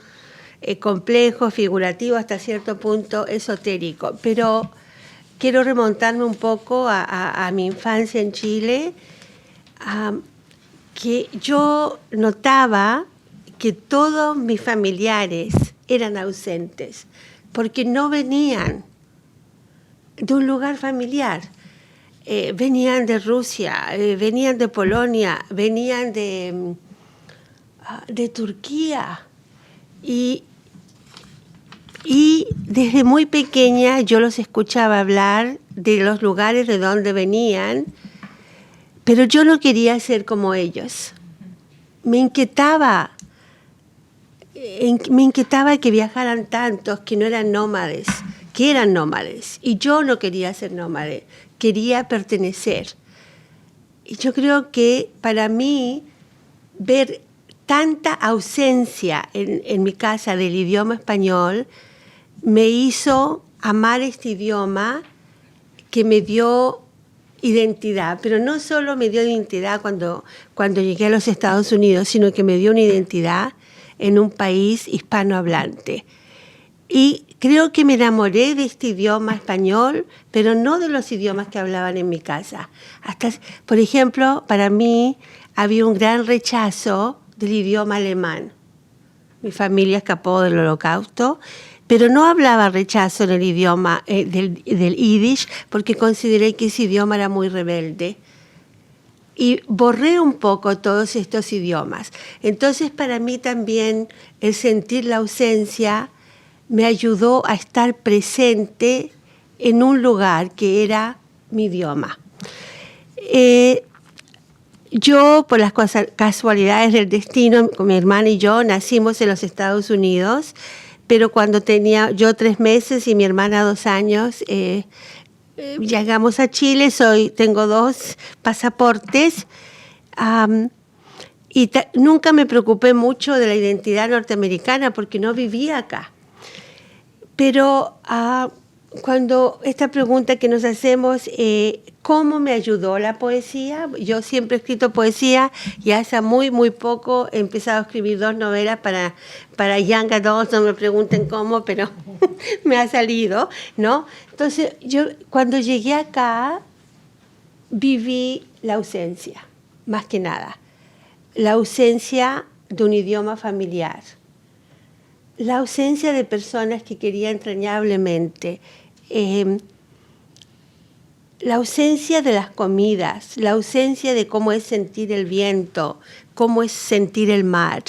complejo, figurativo, hasta cierto punto esotérico, pero quiero remontarme un poco a mi infancia en Chile, que yo notaba que todos mis familiares eran ausentes, porque no venían de un lugar familiar. Venían de Rusia, venían de Polonia, venían de Turquía. Y desde muy pequeña yo los escuchaba hablar de los lugares de donde venían, pero yo no quería ser como ellos. Me inquietaba que viajaran tantos que no eran nómades, que eran nómades. Y yo no quería ser nómade, quería pertenecer. Y yo creo que para mí ver tanta ausencia en mi casa del idioma español me hizo amar este idioma que me dio identidad, pero no solo me dio identidad cuando llegué a los Estados Unidos, sino que me dio una identidad en un país hispanohablante. Y creo que me enamoré de este idioma español, pero no de los idiomas que hablaban en mi casa. Hasta, por ejemplo, para mí había un gran rechazo del idioma alemán. Mi familia escapó del Holocausto, pero no hablaba rechazo en el idioma del Yiddish porque consideré que ese idioma era muy rebelde. Y borré un poco todos estos idiomas. Entonces, para mí también el sentir la ausencia me ayudó a estar presente en un lugar que era mi idioma. Yo, por las casualidades del destino, con mi hermana y yo nacimos en los Estados Unidos, pero cuando tenía yo 3 meses y mi hermana 2 años, llegamos a Chile. Tengo 2 pasaportes y nunca me preocupé mucho de la identidad norteamericana porque no vivía acá. Pero cuando esta pregunta que nos hacemos, ¿cómo me ayudó la poesía? Yo siempre he escrito poesía y hace muy, muy poco he empezado a escribir 2 novelas para young adults, no me pregunten cómo, pero me ha salido, ¿no? Entonces, yo cuando llegué acá viví la ausencia, más que nada. La ausencia de un idioma familiar. La ausencia de personas que quería entrañablemente, la ausencia de las comidas, la ausencia de cómo es sentir el viento, cómo es sentir el mar.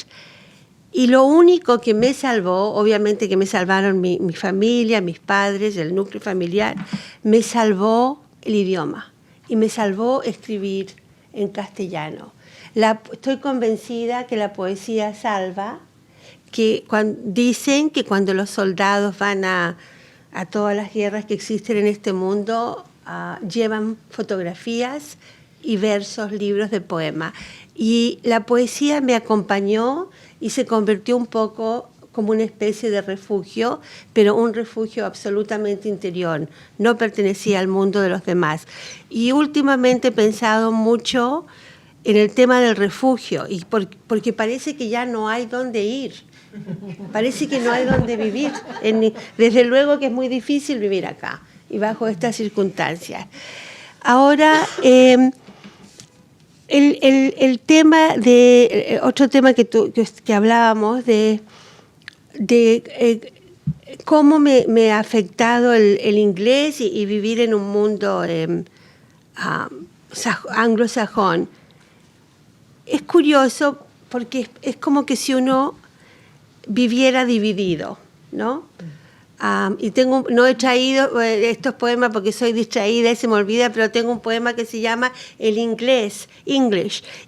Y lo único que me salvó, obviamente que me salvaron mi familia, mis padres, el núcleo familiar, me salvó el idioma y me salvó escribir en castellano. Estoy convencida que la poesía salva, que dicen que cuando los soldados van a todas las guerras que existen en este mundo, llevan fotografías y versos, libros de poema. Y la poesía me acompañó y se convirtió un poco como una especie de refugio, pero un refugio absolutamente interior. No pertenecía al mundo de los demás. Y últimamente he pensado mucho en el tema del refugio, y porque parece que ya no hay dónde ir. Parece que no hay dónde vivir. Desde luego que es muy difícil vivir acá y bajo estas circunstancias. Ahora, el tema otro tema que hablábamos de cómo me ha afectado el inglés y vivir en un mundo anglosajón. Es curioso porque es como que si uno viviera dividido, ¿no? Y no he traído estos poemas porque soy distraída y se me olvida, pero tengo un poema que se llama El English,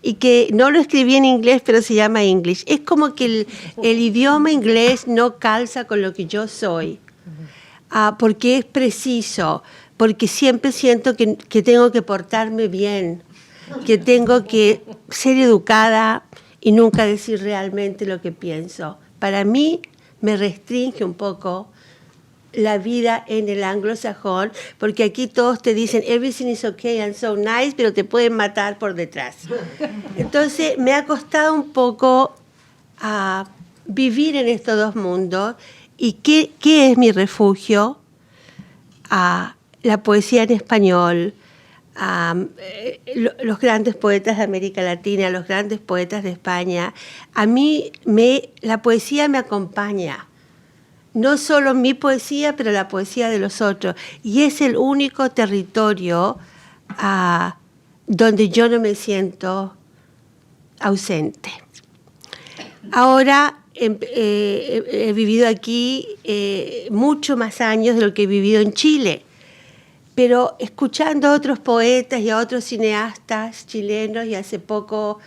y que no lo escribí en inglés, pero se llama English. Es como que el idioma inglés no calza con lo que yo soy, porque es preciso, porque siempre siento que tengo que portarme bien, que tengo que ser educada y nunca decir realmente lo que pienso. Para mí me restringe un poco la vida en el anglosajón, porque aquí todos te dicen everything is okay and so nice, pero te pueden matar por detrás. Entonces me ha costado un poco vivir en estos 2 mundos. ¿Y qué es mi refugio? La poesía en español, los grandes poetas de América Latina, los grandes poetas de España. A mí la poesía me acompaña. No solo mi poesía, pero la poesía de los otros. Y es el único territorio donde yo no me siento ausente. Ahora he vivido aquí mucho más años de lo que he vivido en Chile. Pero escuchando a otros poetas y a otros cineastas chilenos, y hace poco,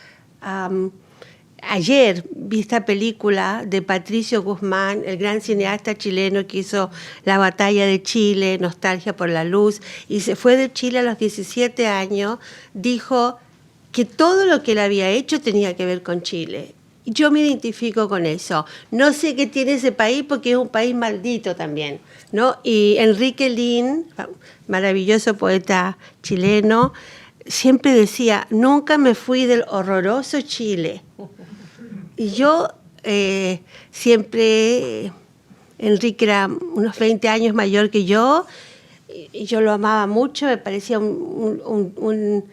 ayer vi esta película de Patricio Guzmán, el gran cineasta chileno que hizo La Batalla de Chile, Nostalgia por la Luz, y se fue de Chile a los 17 años, dijo que todo lo que él había hecho tenía que ver con Chile. yo me identifico con eso. No sé qué tiene ese país porque es un país maldito también, ¿no? Y Enrique Lihn, maravilloso poeta chileno, siempre decía, nunca me fui del horroroso Chile. Y yo siempre, Enrique era unos 20 años mayor que yo, y yo lo amaba mucho, me parecía un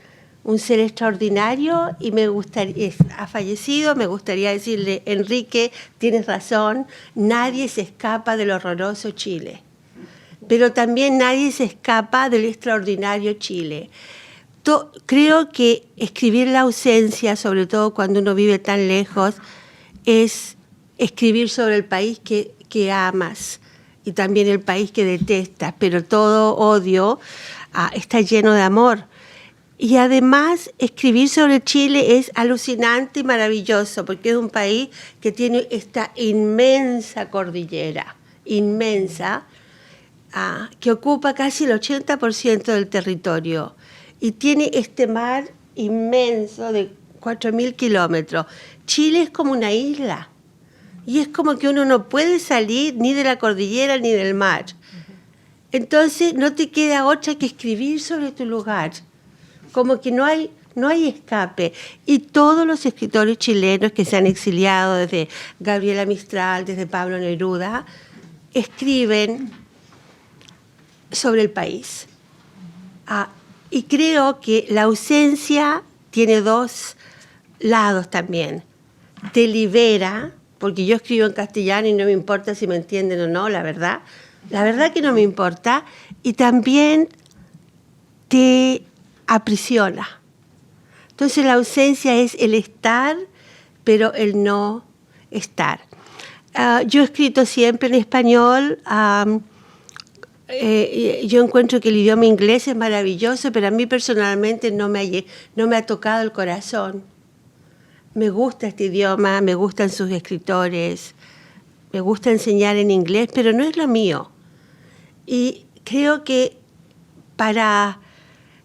ser extraordinario y me gustaría, ha fallecido, me gustaría decirle, Enrique, tienes razón, nadie se escapa del horroroso Chile, pero también nadie se escapa del extraordinario Chile. Creo que escribir la ausencia, sobre todo cuando uno vive tan lejos, es escribir sobre el país que amas y también el país que detestas, pero todo odio está lleno de amor. Y además, escribir sobre Chile es alucinante y maravilloso, porque es un país que tiene esta inmensa cordillera, inmensa, que ocupa casi el 80% del territorio. Y tiene este mar inmenso de 4.000 kilómetros. Chile es como una isla. Y es como que uno no puede salir ni de la cordillera ni del mar. Entonces, no te queda otra que escribir sobre tu lugar. Como que no hay escape. Y todos los escritores chilenos que se han exiliado, desde Gabriela Mistral, desde Pablo Neruda, escriben sobre el país. Y creo que la ausencia tiene dos lados también. Te libera, porque yo escribo en castellano y no me importa si me entienden o no, la verdad. La verdad que no me importa. Y también te aprisiona. Entonces la ausencia es el estar, pero el no estar. Yo he escrito siempre en español. Yo encuentro que el idioma inglés es maravilloso, pero a mí personalmente no me ha tocado el corazón. Me gusta este idioma, me gustan sus escritores, me gusta enseñar en inglés, pero no es lo mío. Y creo que para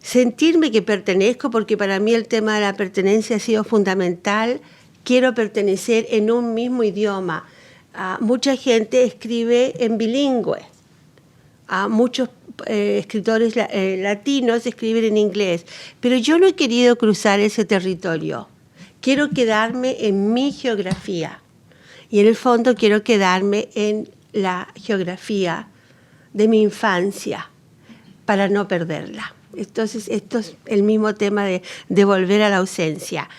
sentirme que pertenezco, porque para mí el tema de la pertenencia ha sido fundamental, quiero pertenecer en un mismo idioma. Mucha gente escribe en bilingüe. Muchos escritores latinos escriben en inglés, pero yo no he querido cruzar ese territorio. Quiero quedarme en mi geografía y en el fondo quiero quedarme en la geografía de mi infancia para no perderla. Entonces, esto es el mismo tema de volver a la ausencia.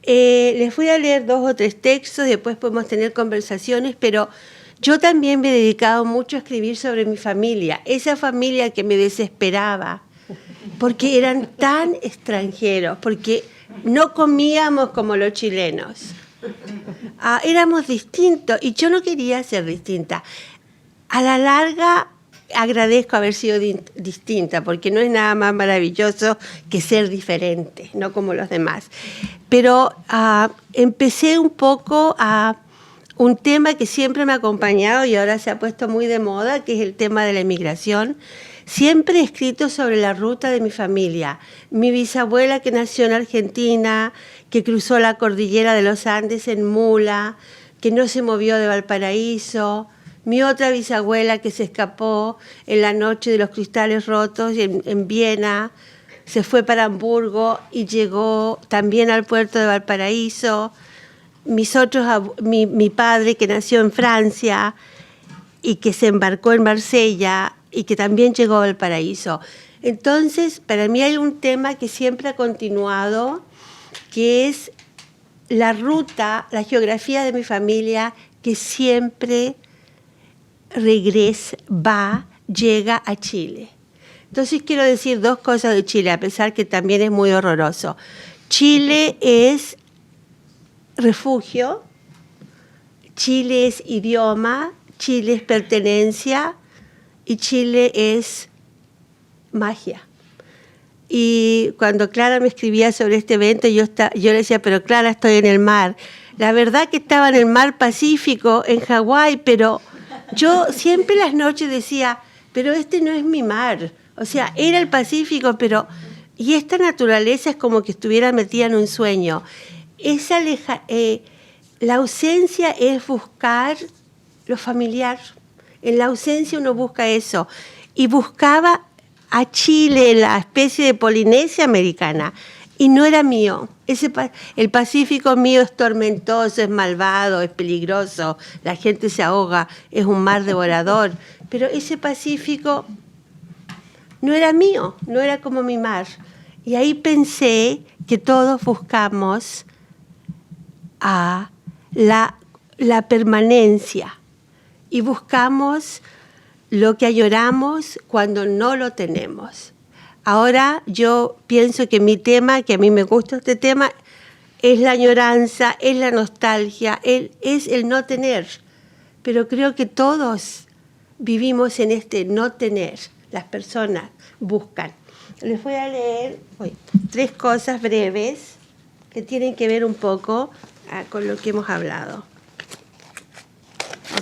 Les voy a leer 2 o 3 textos, después podemos tener conversaciones, pero yo también me he dedicado mucho a escribir sobre mi familia, esa familia que me desesperaba, porque eran tan extranjeros, porque no comíamos como los chilenos. Éramos distintos y yo no quería ser distinta. A la larga agradezco haber sido distinta, porque no es nada más maravilloso que ser diferente, no como los demás. Pero empecé un poco a un tema que siempre me ha acompañado y ahora se ha puesto muy de moda, que es el tema de la emigración. Siempre he escrito sobre la ruta de mi familia. Mi bisabuela, que nació en Argentina, que cruzó la cordillera de los Andes en mula, que no se movió de Valparaíso. Mi otra bisabuela, que se escapó en la noche de los cristales rotos en Viena, se fue para Hamburgo y llegó también al puerto de Valparaíso. Mi padre, que nació en Francia y que se embarcó en Marsella y que también llegó a Valparaíso. Entonces, para mí hay un tema que siempre ha continuado, que es la ruta, la geografía de mi familia, que siempre llega a Chile. Entonces quiero decir 2 cosas de Chile, a pesar que también es muy horroroso. Chile es refugio, Chile es idioma, Chile es pertenencia y Chile es magia. Y cuando Clara me escribía sobre este evento, yo le decía, pero Clara, estoy en el mar. La verdad que estaba en el mar Pacífico, en Hawái, pero yo siempre las noches decía, pero este no es mi mar. O sea, era el Pacífico, pero... Y esta naturaleza es como que estuviera metida en un sueño. la ausencia es buscar lo familiar. En la ausencia uno busca eso. Y buscaba a Chile, la especie de Polinesia americana, y no era mío. El Pacífico mío es tormentoso, es malvado, es peligroso, la gente se ahoga, es un mar devorador. Pero ese Pacífico no era mío, no era como mi mar. Y ahí pensé que todos buscamos a la permanencia y buscamos lo que añoramos cuando no lo tenemos. Ahora yo pienso que mi tema, que a mí me gusta este tema, es la añoranza, es la nostalgia, es el no tener. Pero creo que todos vivimos en este no tener. Las personas buscan. Les voy a leer 3 cosas breves que tienen que ver un poco con lo que hemos hablado.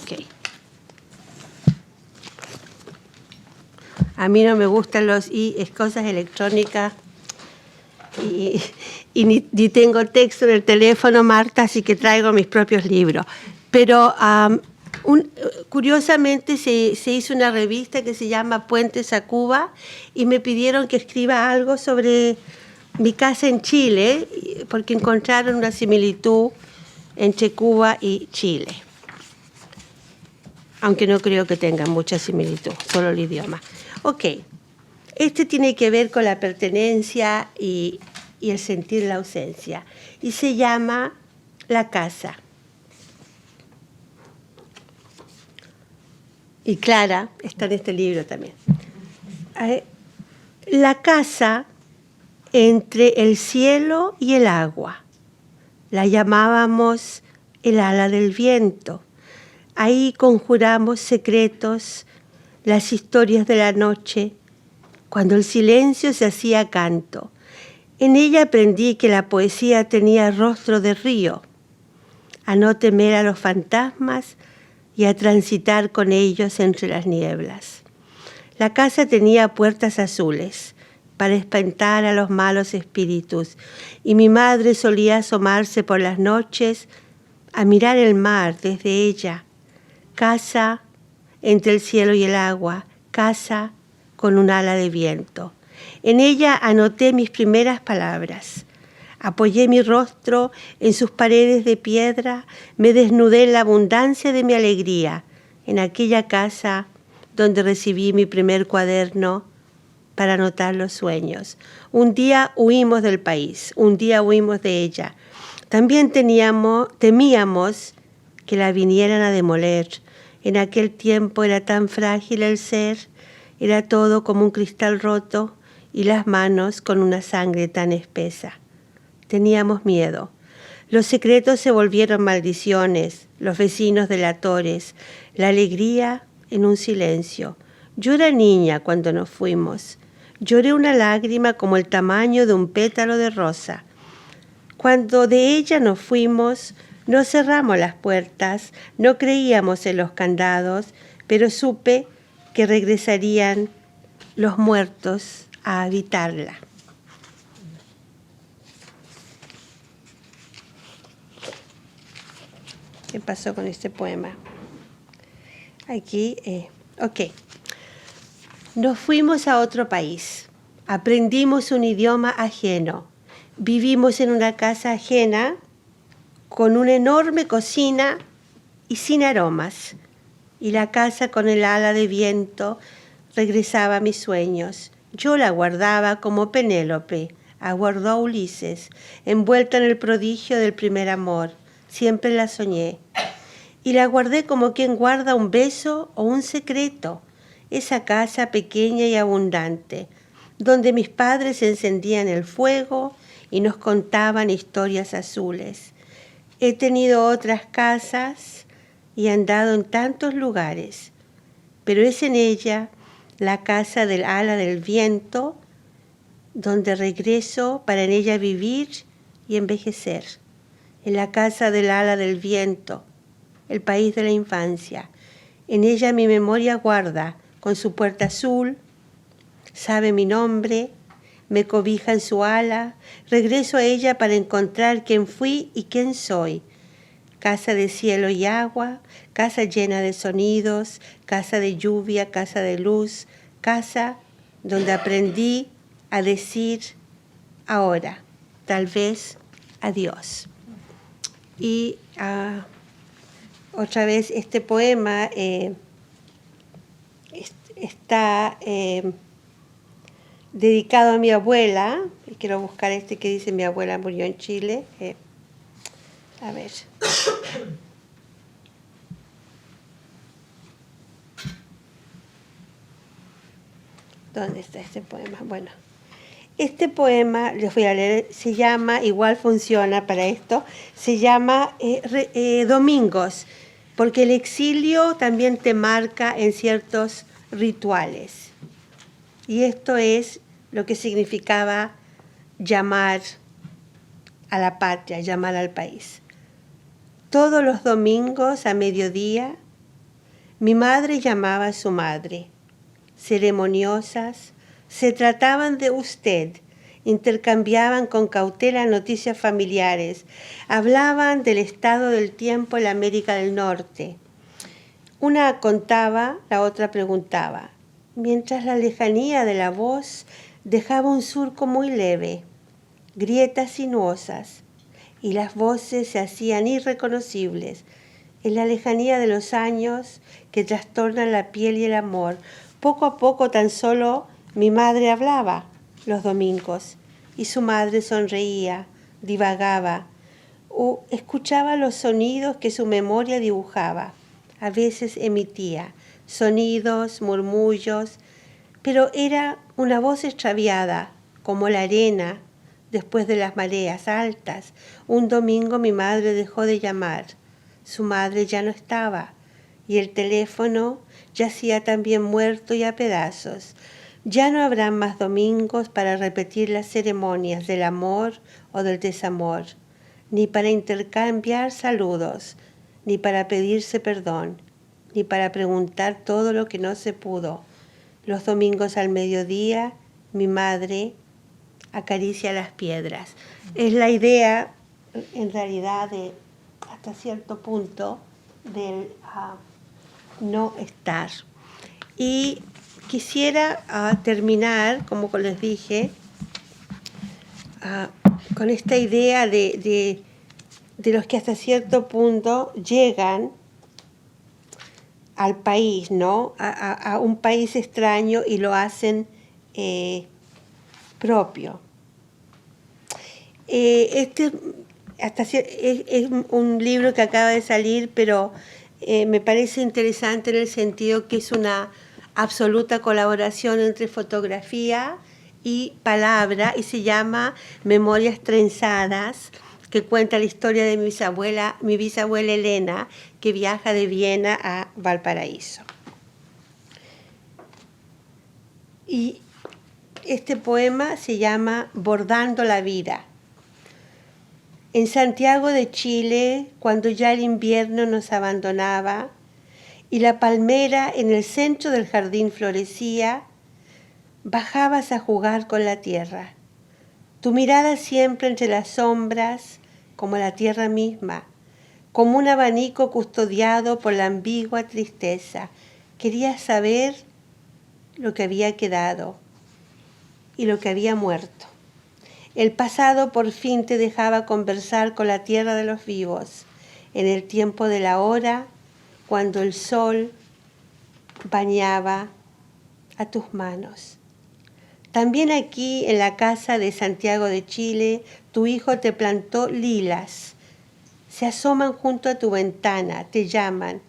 Ok. A mí no me gustan las cosas electrónicas y ni tengo texto en el teléfono, Marta, así que traigo mis propios libros. Pero curiosamente se hizo una revista que se llama Puentes a Cuba y me pidieron que escriba algo sobre mi casa en Chile, porque encontraron una similitud entre Cuba y Chile. Aunque no creo que tengan mucha similitud, solo el idioma. Ok, este tiene que ver con la pertenencia y el sentir la ausencia. Y se llama La casa. Y Clara está en este libro también. La casa entre el cielo y el agua. La llamábamos el ala del viento. Ahí conjuramos secretos, las historias de la noche, cuando el silencio se hacía canto. En ella aprendí que la poesía tenía rostro de río, a no temer a los fantasmas y a transitar con ellos entre las nieblas. La casa tenía puertas azules para espantar a los malos espíritus, y mi madre solía asomarse por las noches a mirar el mar desde ella. Casa entre el cielo y el agua, casa con un ala de viento. En ella anoté mis primeras palabras. Apoyé mi rostro en sus paredes de piedra, me desnudé en la abundancia de mi alegría, en aquella casa donde recibí mi primer cuaderno para anotar los sueños. Un día huimos del país, un día huimos de ella. También temíamos que la vinieran a demoler. En aquel tiempo era tan frágil el ser, era todo como un cristal roto y las manos con una sangre tan espesa. Teníamos miedo. Los secretos se volvieron maldiciones, los vecinos delatores, la alegría en un silencio. Yo era niña cuando nos fuimos. Lloré una lágrima como el tamaño de un pétalo de rosa. Cuando de ella nos fuimos, no cerramos las puertas, no creíamos en los candados, pero supe que regresarían los muertos a habitarla. ¿Qué pasó con este poema? Aquí, ok. Nos fuimos a otro país, aprendimos un idioma ajeno, vivimos en una casa ajena, con una enorme cocina y sin aromas, y la casa con el ala de viento regresaba a mis sueños. Yo la guardaba como Penélope aguardó a Ulises, envuelta en el prodigio del primer amor. Siempre la soñé. Y la guardé como quien guarda un beso o un secreto, esa casa pequeña y abundante, donde mis padres encendían el fuego y nos contaban historias azules. He tenido otras casas y andado en tantos lugares, pero es en ella, la casa del ala del viento, donde regreso para en ella vivir y envejecer. En la casa del ala del viento, el país de la infancia. En ella mi memoria guarda, con su puerta azul, sabe mi nombre, me cobija en su ala, regreso a ella para encontrar quién fui y quién soy. casa de cielo y agua, casa llena de sonidos, casa de lluvia, casa de luz, casa donde aprendí a decir ahora, tal vez adiós. Y otra vez este poema está dedicado a mi abuela. Y quiero buscar este que dice: mi abuela murió en Chile. A ver. ¿Dónde está este poema? Bueno, este poema, les voy a leer, se llama, igual funciona para esto, se llama Domingos, porque el exilio también te marca en ciertos rituales. Y esto es lo que significaba llamar a la patria, llamar al país. Todos los domingos a mediodía, mi madre llamaba a su madre. Ceremoniosas, se trataban de usted, intercambiaban con cautela noticias familiares, hablaban del estado del tiempo en la América del Norte. Una contaba, la otra preguntaba, mientras la lejanía de la voz dejaba un surco muy leve, grietas sinuosas, y las voces se hacían irreconocibles en la lejanía de los años que trastornan la piel y el amor. Poco a poco tan solo mi madre hablaba los domingos y su madre sonreía, divagaba o escuchaba los sonidos que su memoria dibujaba. A veces emitía sonidos, murmullos, pero era una voz extraviada, como la arena después de las mareas altas. Un domingo mi madre dejó de llamar. Su madre ya no estaba y el teléfono yacía también muerto y a pedazos. Ya no habrán más domingos para repetir las ceremonias del amor o del desamor, ni para intercambiar saludos, ni para pedirse perdón, ni para preguntar todo lo que no se pudo. Los domingos al mediodía, mi madre acaricia las piedras. Es la idea, en realidad, de hasta cierto punto, del no estar. Y quisiera terminar, como les dije, con esta idea de los que hasta cierto punto llegan al país, ¿no? A un país extraño y lo hacen propio. Este es un libro que acaba de salir, pero me parece interesante en el sentido que es una absoluta colaboración entre fotografía y palabra, y se llama Memorias Trenzadas, que cuenta la historia de mi bisabuela Elena, que viaja de Viena a Valparaíso. Y este poema se llama Bordando la vida. En Santiago de Chile, cuando ya el invierno nos abandonaba y la palmera en el centro del jardín florecía, bajabas a jugar con la tierra. Tu mirada siempre entre las sombras, como la tierra misma, como un abanico custodiado por la ambigua tristeza. Querías saber lo que había quedado y lo que había muerto. El pasado por fin te dejaba conversar con la tierra de los vivos, en el tiempo de la hora, cuando el sol bañaba a tus manos. También aquí, en la casa de Santiago de Chile, tu hijo te plantó lilas. Se asoman junto a tu ventana, te llaman.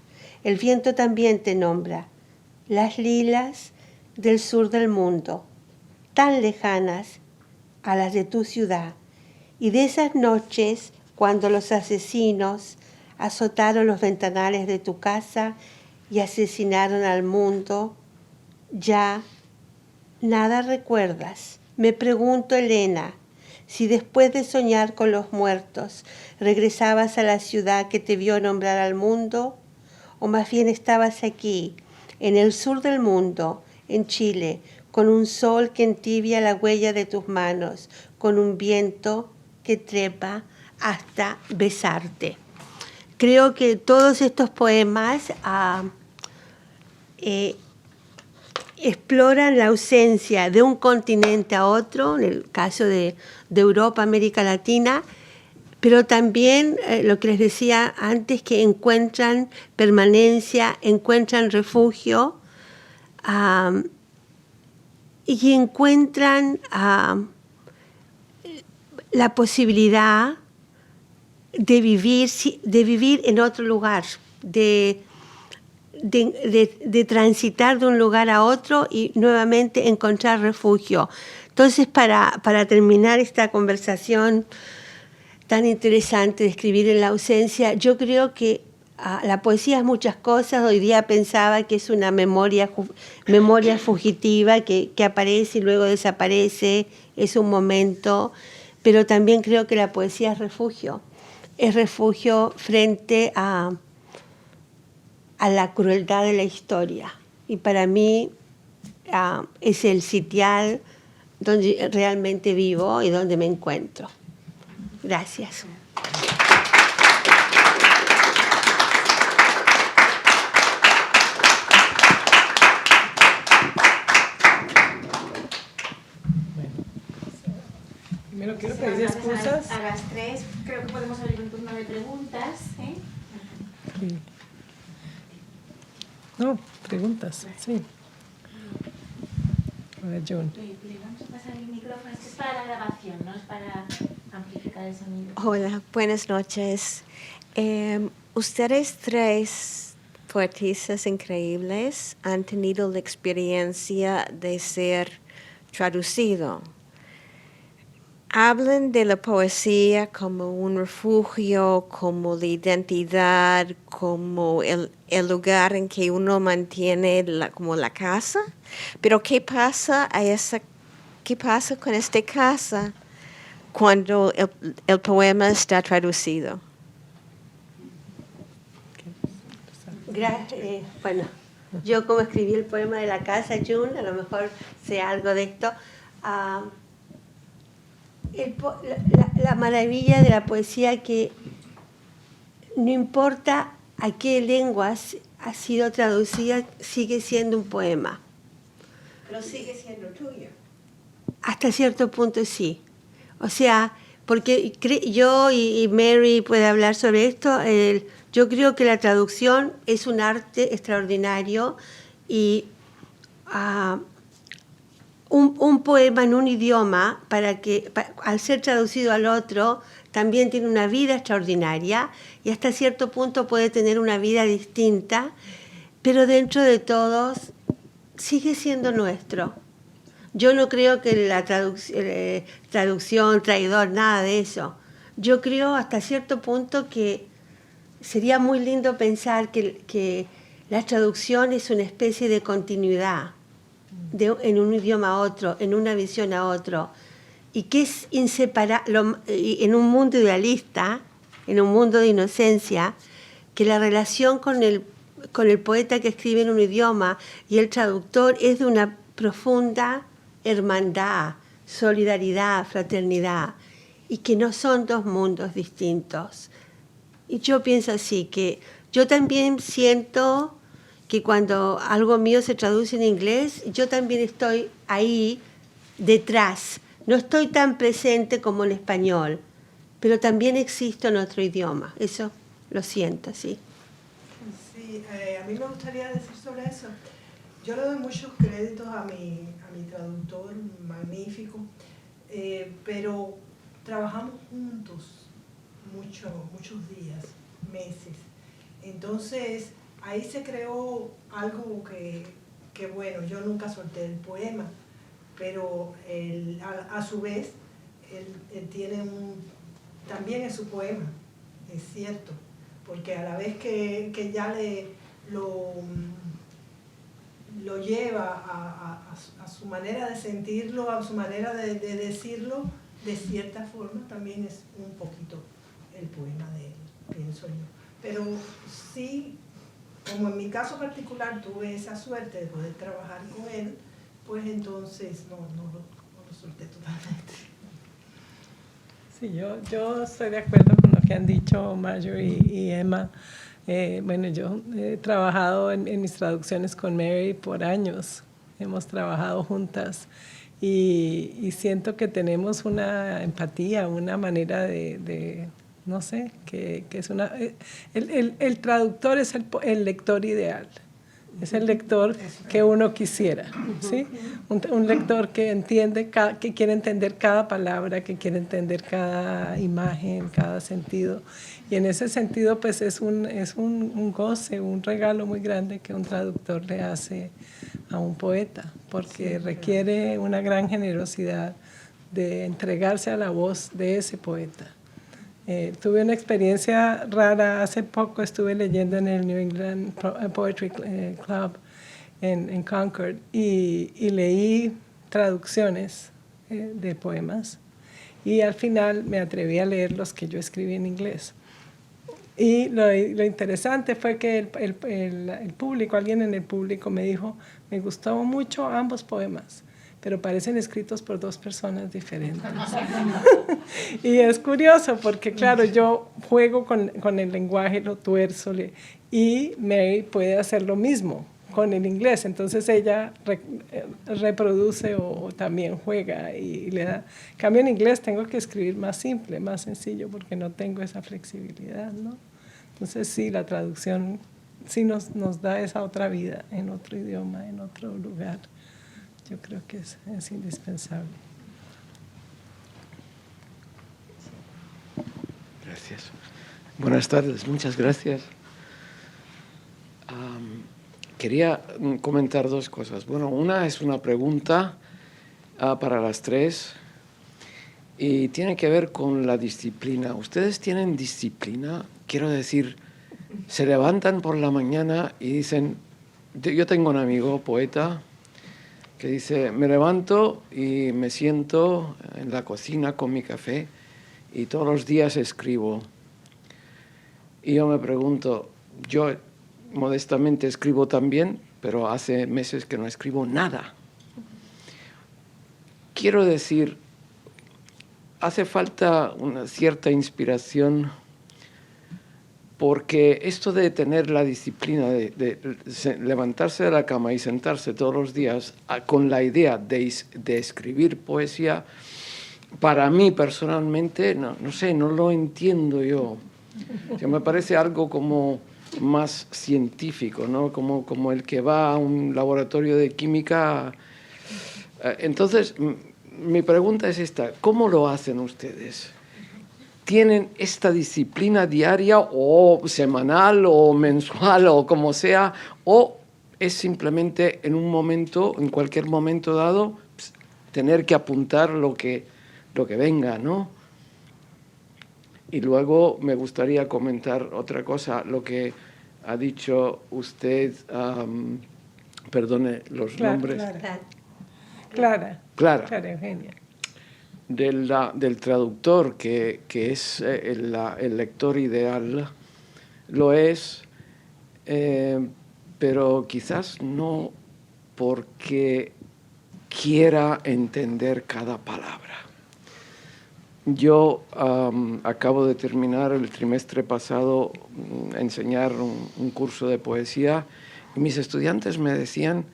El viento también te nombra. Las lilas del sur del mundo, tan lejanas a las de tu ciudad, y de esas noches cuando los asesinos azotaron los ventanales de tu casa y asesinaron al mundo, ya nada recuerdas. Me pregunto, Elena, si después de soñar con los muertos regresabas a la ciudad que te vio nombrar al mundo, o más bien estabas aquí, en el sur del mundo, en Chile, con un sol que entibia la huella de tus manos, con un viento que trepa hasta besarte. creo que todos estos poemas exploran la ausencia de un continente a otro, en el caso de Europa, América Latina, pero también lo que les decía antes, que encuentran permanencia, encuentran refugio y encuentran la posibilidad de vivir en otro lugar, de transitar de un lugar a otro y nuevamente encontrar refugio. Entonces, para terminar esta conversación tan interesante de escribir en la ausencia, yo creo que la poesía es muchas cosas. Hoy día pensaba que es una memoria fugitiva que aparece y luego desaparece, es un momento, pero también creo que la poesía es refugio frente a la crueldad de la historia. Y para mí es el sitial donde realmente vivo y donde me encuentro. Gracias. Primero quiero pedir excusas. A las 3 creo que podemos abrir un turno de preguntas. Sí. No, preguntas, sí. A ver, John. Le vamos a pasar el micrófono. Esto es para la grabación, no es para amplificar el sonido. Hola, buenas noches. Ustedes tres poetisas increíbles han tenido la experiencia de ser traducido. Hablan de la poesía como un refugio, como la identidad, como el lugar en que uno mantiene como la casa. Pero ¿qué pasa con esta casa cuando el poema está traducido? Bueno, yo como escribí el poema de la casa, June, a lo mejor sé algo de esto. La maravilla de la poesía, que no importa a qué lenguas ha sido traducida, sigue siendo un poema. Pero sigue siendo tuyo. Hasta cierto punto sí. O sea, porque yo y Mary puede hablar sobre esto, yo creo que la traducción es un arte extraordinario y un poema en un idioma, al ser traducido al otro, también tiene una vida extraordinaria y hasta cierto punto puede tener una vida distinta, pero dentro de todos sigue siendo nuestro. Yo no creo que la traducción, traidor, nada de eso. Yo creo hasta cierto punto que sería muy lindo pensar que la traducción es una especie de continuidad en un idioma a otro, en una visión a otro, y que es inseparable, en un mundo idealista, en un mundo de inocencia, que la relación con el poeta que escribe en un idioma y el traductor es de una profunda hermandad, solidaridad, fraternidad, y que no son dos mundos distintos. Y yo pienso así, que yo también siento que cuando algo mío se traduce en inglés, yo también estoy ahí detrás. No estoy tan presente como en español, pero también existo en otro idioma. Eso lo siento, sí. Sí, a mí me gustaría decir sobre eso. Yo le doy muchos créditos a mi traductor, magnífico, pero trabajamos juntos muchos días, meses. Entonces, ahí se creó algo que bueno, yo nunca solté el poema, pero él, a su vez, él tiene también es su poema, es cierto, porque a la vez que ya lo lleva a su manera de sentirlo, a su manera de decirlo, de cierta forma también es un poquito el poema de él, pienso yo. Pero sí, como en mi caso particular tuve esa suerte de poder trabajar con él, pues entonces no lo solté totalmente. Sí, yo estoy de acuerdo con lo que que han dicho Marjorie y Emma. Bueno, yo he trabajado en mis traducciones con Mary por años. Hemos trabajado juntas y siento que tenemos una empatía, una manera de no sé, que es una... El traductor es el lector ideal. Es el lector que uno quisiera, ¿sí? Un lector que entiende, que quiere entender cada palabra, que quiere entender cada imagen, cada sentido. Y en ese sentido, pues es un goce, un regalo muy grande que un traductor le hace a un poeta, porque requiere una gran generosidad de entregarse a la voz de ese poeta. Tuve una experiencia rara, hace poco estuve leyendo en el New England Poetry Club en Concord y leí traducciones de poemas y al final me atreví a leer los que yo escribí en inglés. Y lo interesante fue que el público, alguien en el público me dijo, me gustaban mucho ambos poemas, pero parecen escritos por dos personas diferentes. Y es curioso porque, claro, yo juego con el lenguaje, lo tuerzo, y Mary puede hacer lo mismo con el inglés. Entonces ella reproduce o también juega y le da... En cambio, en inglés tengo que escribir más simple, más sencillo, porque no tengo esa flexibilidad, ¿no? Entonces sí, la traducción sí nos da esa otra vida en otro idioma, en otro lugar. Yo creo que es indispensable. Gracias. Buenas tardes, muchas gracias. Quería comentar dos cosas. Bueno, una es una pregunta para las tres y tiene que ver con la disciplina. ¿Ustedes tienen disciplina? Quiero decir, se levantan por la mañana y dicen, yo tengo un amigo poeta que dice, me levanto y me siento en la cocina con mi café y todos los días escribo. Y yo me pregunto, yo modestamente escribo también, pero hace meses que no escribo nada. Quiero decir, hace falta una cierta inspiración porque esto de tener la disciplina de levantarse de la cama y sentarse todos los días con la idea de escribir poesía, para mí personalmente, no sé, no lo entiendo yo. O sea, me parece algo como más científico, ¿no? Como el que va a un laboratorio de química. Entonces, mi pregunta es esta, ¿cómo lo hacen ustedes? ¿Tienen esta disciplina diaria o semanal o mensual o como sea? ¿O es simplemente en un momento, en cualquier momento dado, tener que apuntar lo que venga, ¿no? Y luego me gustaría comentar otra cosa, lo que ha dicho usted, perdone los nombres. Clara Eugenia. Del traductor, que es el lector ideal, lo es, pero quizás no porque quiera entender cada palabra. Yo acabo de terminar el trimestre pasado enseñar un curso de poesía y mis estudiantes me decían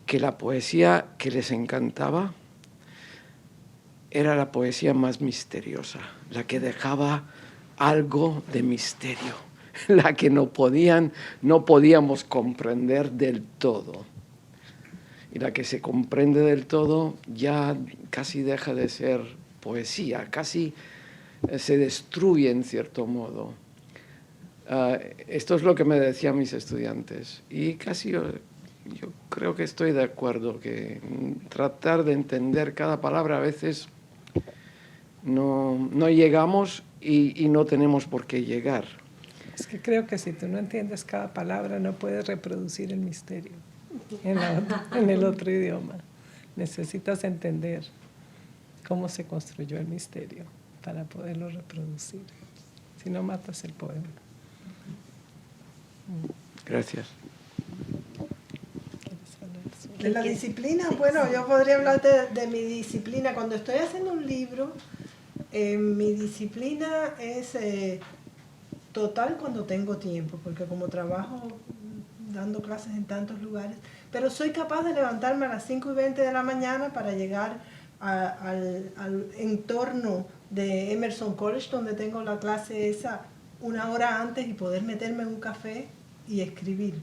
que la poesía que les encantaba era la poesía más misteriosa, la que dejaba algo de misterio, la que no podíamos comprender del todo. Y la que se comprende del todo ya casi deja de ser poesía, casi se destruye en cierto modo. Esto es lo que me decían mis estudiantes y casi yo creo que estoy de acuerdo, que tratar de entender cada palabra a veces no llegamos y no tenemos por qué llegar. Es que creo que si tú no entiendes cada palabra no puedes reproducir el misterio en el otro idioma. Necesitas entender cómo se construyó el misterio para poderlo reproducir. Si no, matas el poema. Gracias. De la disciplina, bueno, yo podría hablarte de mi disciplina. Cuando estoy haciendo un libro, Mi disciplina es total cuando tengo tiempo, porque como trabajo dando clases en tantos lugares, pero soy capaz de levantarme a las 5:20 de la mañana para llegar al entorno de Emerson College, donde tengo la clase esa una hora antes y poder meterme en un café y escribir.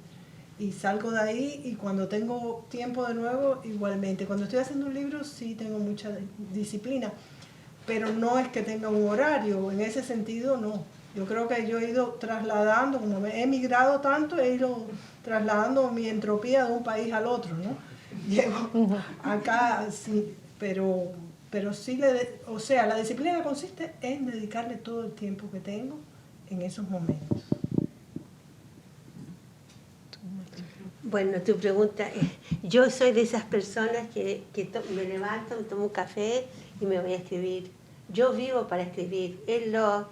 Y salgo de ahí y cuando tengo tiempo de nuevo, igualmente. Cuando estoy haciendo un libro sí tengo mucha disciplina, pero no es que tenga un horario, en ese sentido no. Yo creo que yo he ido trasladando, como he emigrado tanto, he ido trasladando mi entropía de un país al otro, ¿no? Llego acá, sí, pero sí, o sea, la disciplina consiste en dedicarle todo el tiempo que tengo en esos momentos. Bueno, tu pregunta es, yo soy de esas personas que me levanto, me tomo un café y me voy a escribir. Yo vivo para escribir, es lo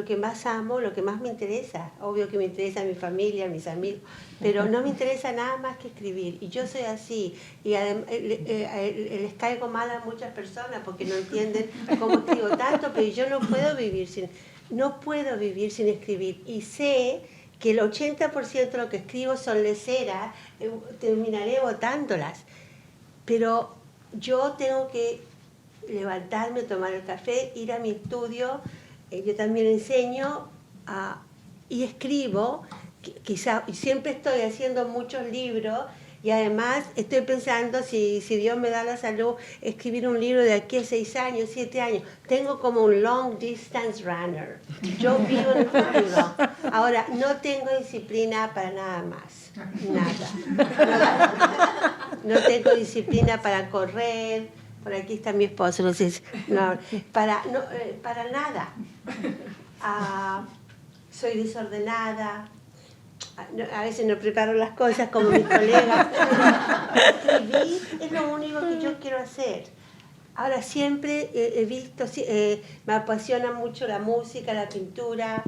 que más amo, lo que más me interesa. Obvio que me interesa mi familia, mis amigos, pero no me interesa nada más que escribir. Y yo soy así. Y les caigo mal a muchas personas porque no entienden cómo escribo tanto, pero yo no puedo vivir sin escribir. Y sé que el 80% de lo que escribo son leceras, terminaré botándolas. Pero yo tengo que levantarme, tomar el café, ir a mi estudio. Yo también enseño y escribo, quizá, y siempre estoy haciendo muchos libros, y además estoy pensando, si Dios me da la salud, escribir un libro de aquí a 6 años, 7 años. Tengo como un long distance runner. Yo vivo en el futuro. Ahora, no tengo disciplina para nada más. Nada. No tengo disciplina para correr. Por aquí está mi esposo, no sé, para nada. Soy desordenada. A veces no preparo las cosas como mis colegas. Escribir es lo único que yo quiero hacer. Ahora siempre he visto, me apasiona mucho la música, la pintura.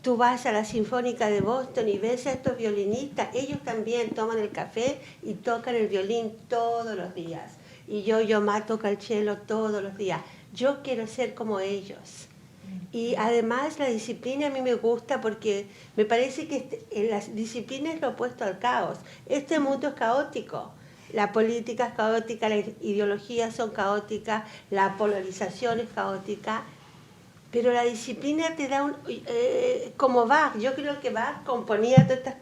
Tú vas a la Sinfónica de Boston y ves a estos violinistas. Ellos también toman el café y tocan el violín todos los días. Y yo toco el cello todos los días. Yo quiero ser como ellos. Y además la disciplina a mí me gusta porque me parece que la disciplina es lo opuesto al caos. Este mundo es caótico. La política es caótica, las ideologías son caóticas, la polarización es caótica. Pero la disciplina te da como Bach. Yo creo que Bach componía todas estas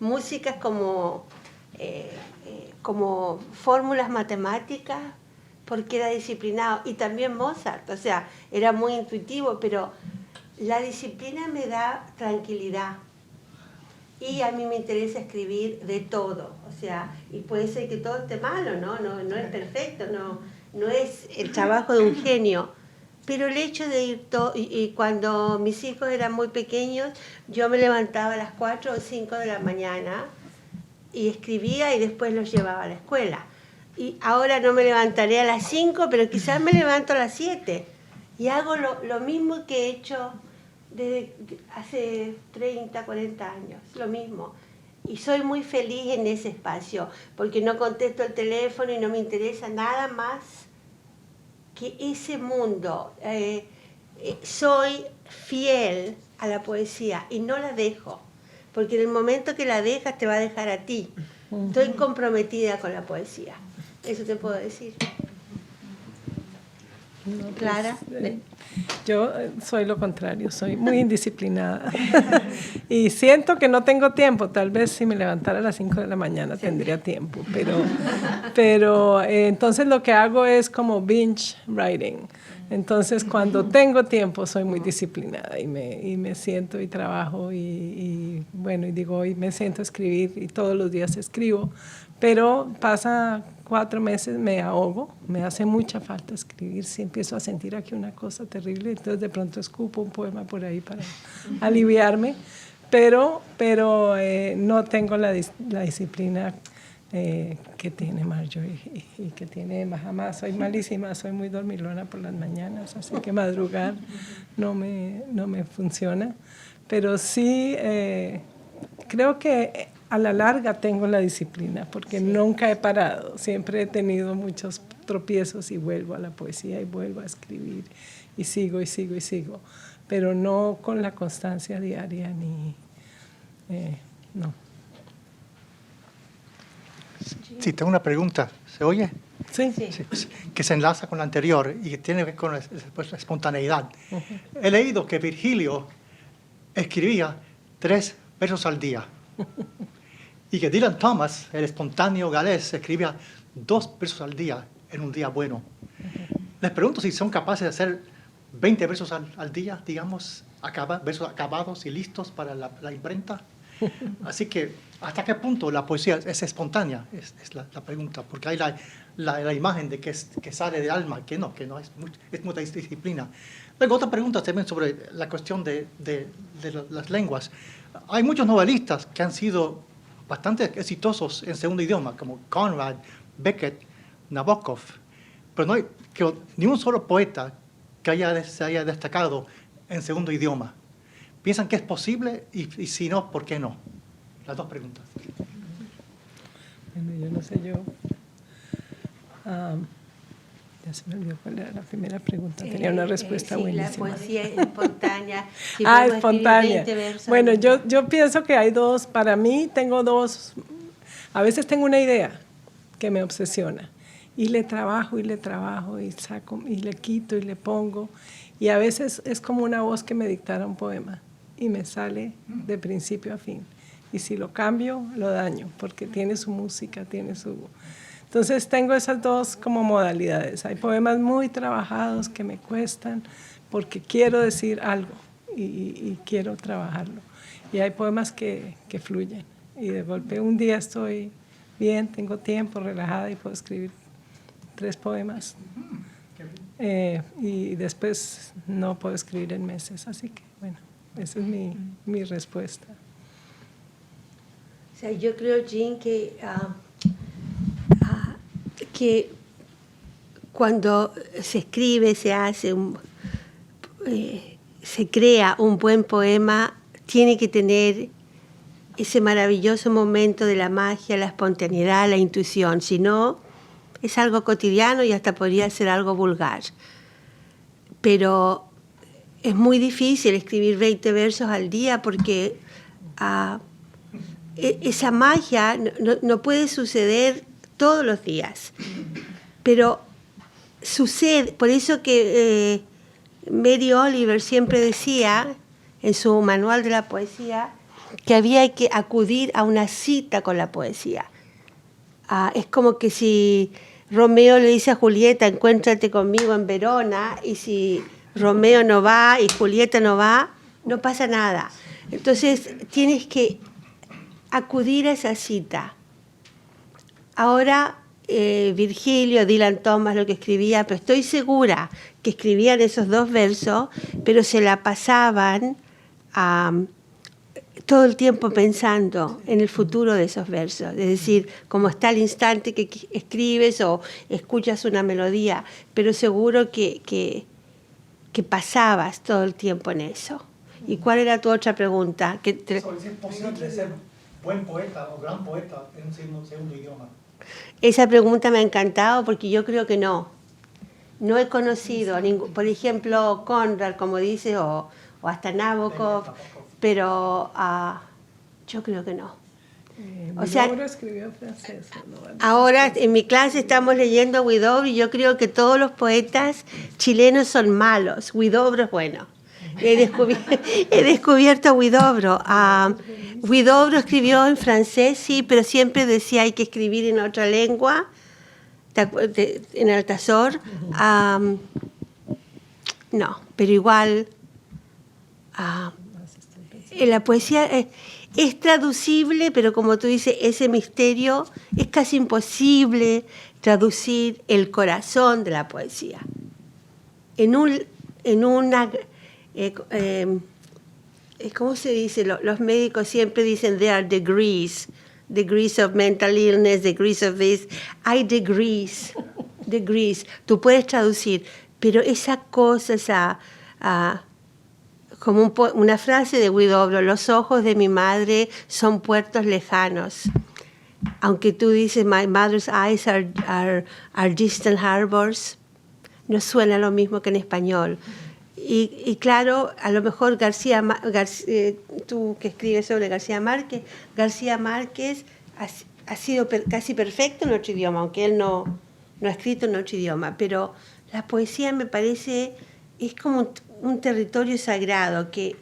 músicas como fórmulas matemáticas, porque era disciplinado, y también Mozart, o sea, era muy intuitivo, pero la disciplina me da tranquilidad. Y a mí me interesa escribir de todo, o sea, y puede ser que todo esté malo, no es perfecto, no es el trabajo de un genio, pero el hecho de ir y cuando mis hijos eran muy pequeños, yo me levantaba a las 4 o 5 de la mañana y escribía y después los llevaba a la escuela. Y ahora no me levantaré a las 5, pero quizás me levanto a las 7. Y hago lo mismo que he hecho desde hace 30, 40 años, lo mismo. Y soy muy feliz en ese espacio, porque no contesto el teléfono y no me interesa nada más que ese mundo. Soy fiel a la poesía y no la dejo, porque en el momento que la dejas te va a dejar a ti. Estoy comprometida con la poesía. Eso te puedo decir. No, Clara. Yo soy lo contrario, soy muy indisciplinada. Y siento que no tengo tiempo. Tal vez si me levantara a las 5 de la mañana tendría tiempo. Pero entonces lo que hago es como binge writing. Entonces cuando tengo tiempo soy muy disciplinada y me siento y trabajo y digo, hoy me siento a escribir y todos los días escribo. Pero pasa 4 meses, me ahogo, me hace mucha falta escribir, si empiezo a sentir aquí una cosa terrible, entonces de pronto escupo un poema por ahí para aliviarme, pero no tengo la disciplina que tiene Marjorie y que tiene Emma. Jamás, soy malísima, soy muy dormilona por las mañanas, así que madrugar no me funciona, pero sí creo que a la larga tengo la disciplina, porque nunca he parado, siempre he tenido muchos tropiezos y vuelvo a la poesía y vuelvo a escribir y sigo y sigo y sigo, pero no con la constancia diaria ni... no. Sí, tengo una pregunta. ¿Se oye? Sí. Sí, que se enlaza con la anterior y que tiene que ver con la espontaneidad. He leído que Virgilio escribía 3 versos al día y que Dylan Thomas, el espontáneo galés, escribía 2 versos al día en un día bueno. Les pregunto si son capaces de hacer 20 versos al día, digamos, versos acabados y listos para la imprenta. Así que, ¿hasta qué punto la poesía es espontánea? Es la pregunta, porque hay la imagen de que sale del alma, que no es mucha disciplina. Luego, otra pregunta también sobre la cuestión de las lenguas. Hay muchos novelistas que han sido bastante exitosos en segundo idioma, como Conrad, Beckett, Nabokov, pero no hay ni un solo poeta que se haya destacado en segundo idioma. ¿Piensan que es posible? Y si no, ¿por qué no? Las 2 preguntas. Bueno, yo no sé, ya se me olvidó cuál era la primera pregunta. Tenía una respuesta sí, buenísima. La poesía es espontánea. Si podemos escribir Espontánea. 20 versos. Bueno, yo pienso que hay 2. Para mí tengo 2. A veces tengo una idea que me obsesiona. Y le trabajo y saco y le quito y le pongo. Y a veces es como una voz que me dictara un poema. Y me sale de principio a fin. Y si lo cambio, lo daño, porque tiene su música, tiene su... Entonces tengo esas 2 como modalidades. Hay poemas muy trabajados que me cuestan porque quiero decir algo y quiero trabajarlo. Y hay poemas que fluyen. Y de golpe un día estoy bien, tengo tiempo, relajada y puedo escribir 3 poemas. Y después no puedo escribir en meses. Así que, bueno. Esa es mi respuesta. O sea, yo creo, Jean, que cuando se escribe, se crea un buen poema, tiene que tener ese maravilloso momento de la magia, la espontaneidad, la intuición. Si no, es algo cotidiano y hasta podría ser algo vulgar. Pero es muy difícil escribir 20 versos al día porque esa magia no puede suceder todos los días. Pero sucede, por eso que Mary Oliver siempre decía en su manual de la poesía que había que acudir a una cita con la poesía. Es como que si Romeo le dice a Julieta, encuéntrate conmigo en Verona, y si Romeo no va y Julieta no va, no pasa nada. Entonces tienes que acudir a esa cita. Ahora Virgilio, Dylan Thomas, lo que escribía, pero estoy segura que escribían esos 2 versos, pero se la pasaban todo el tiempo pensando en el futuro de esos versos. Es decir, como está el instante que escribes o escuchas una melodía, pero seguro que pasabas todo el tiempo en eso. ¿Y cuál era tu otra pregunta? Si es posible ser buen poeta o gran poeta en un segundo idioma. Esa pregunta me ha encantado porque yo creo que no. No he conocido, por ejemplo, Conrad, como dice, o hasta Nabokov, pero yo creo que no. O sea, escribió francés, ¿no? Ahora en mi clase estamos leyendo a Huidobro y yo creo que todos los poetas chilenos son malos. Huidobro es bueno. He descubierto a Huidobro. Huidobro escribió en francés, sí, pero siempre decía hay que escribir en otra lengua, en Altazor. No, pero igual la poesía es traducible, pero como tú dices, ese misterio es casi imposible traducir el corazón de la poesía. ¿Cómo se dice? Los médicos siempre dicen there are degrees of mental illness, degrees of this. Hay degrees. Tú puedes traducir, pero esa cosa, como una frase de Huidobro, los ojos de mi madre son puertos lejanos. aunque tú dices, my mother's eyes are distant harbors, no suena lo mismo que en español. Y claro, a lo mejor tú que escribes sobre García Márquez ha sido casi perfecto en otro idioma, aunque él no ha escrito en otro idioma, pero la poesía me parece, es como un territorio sagrado, que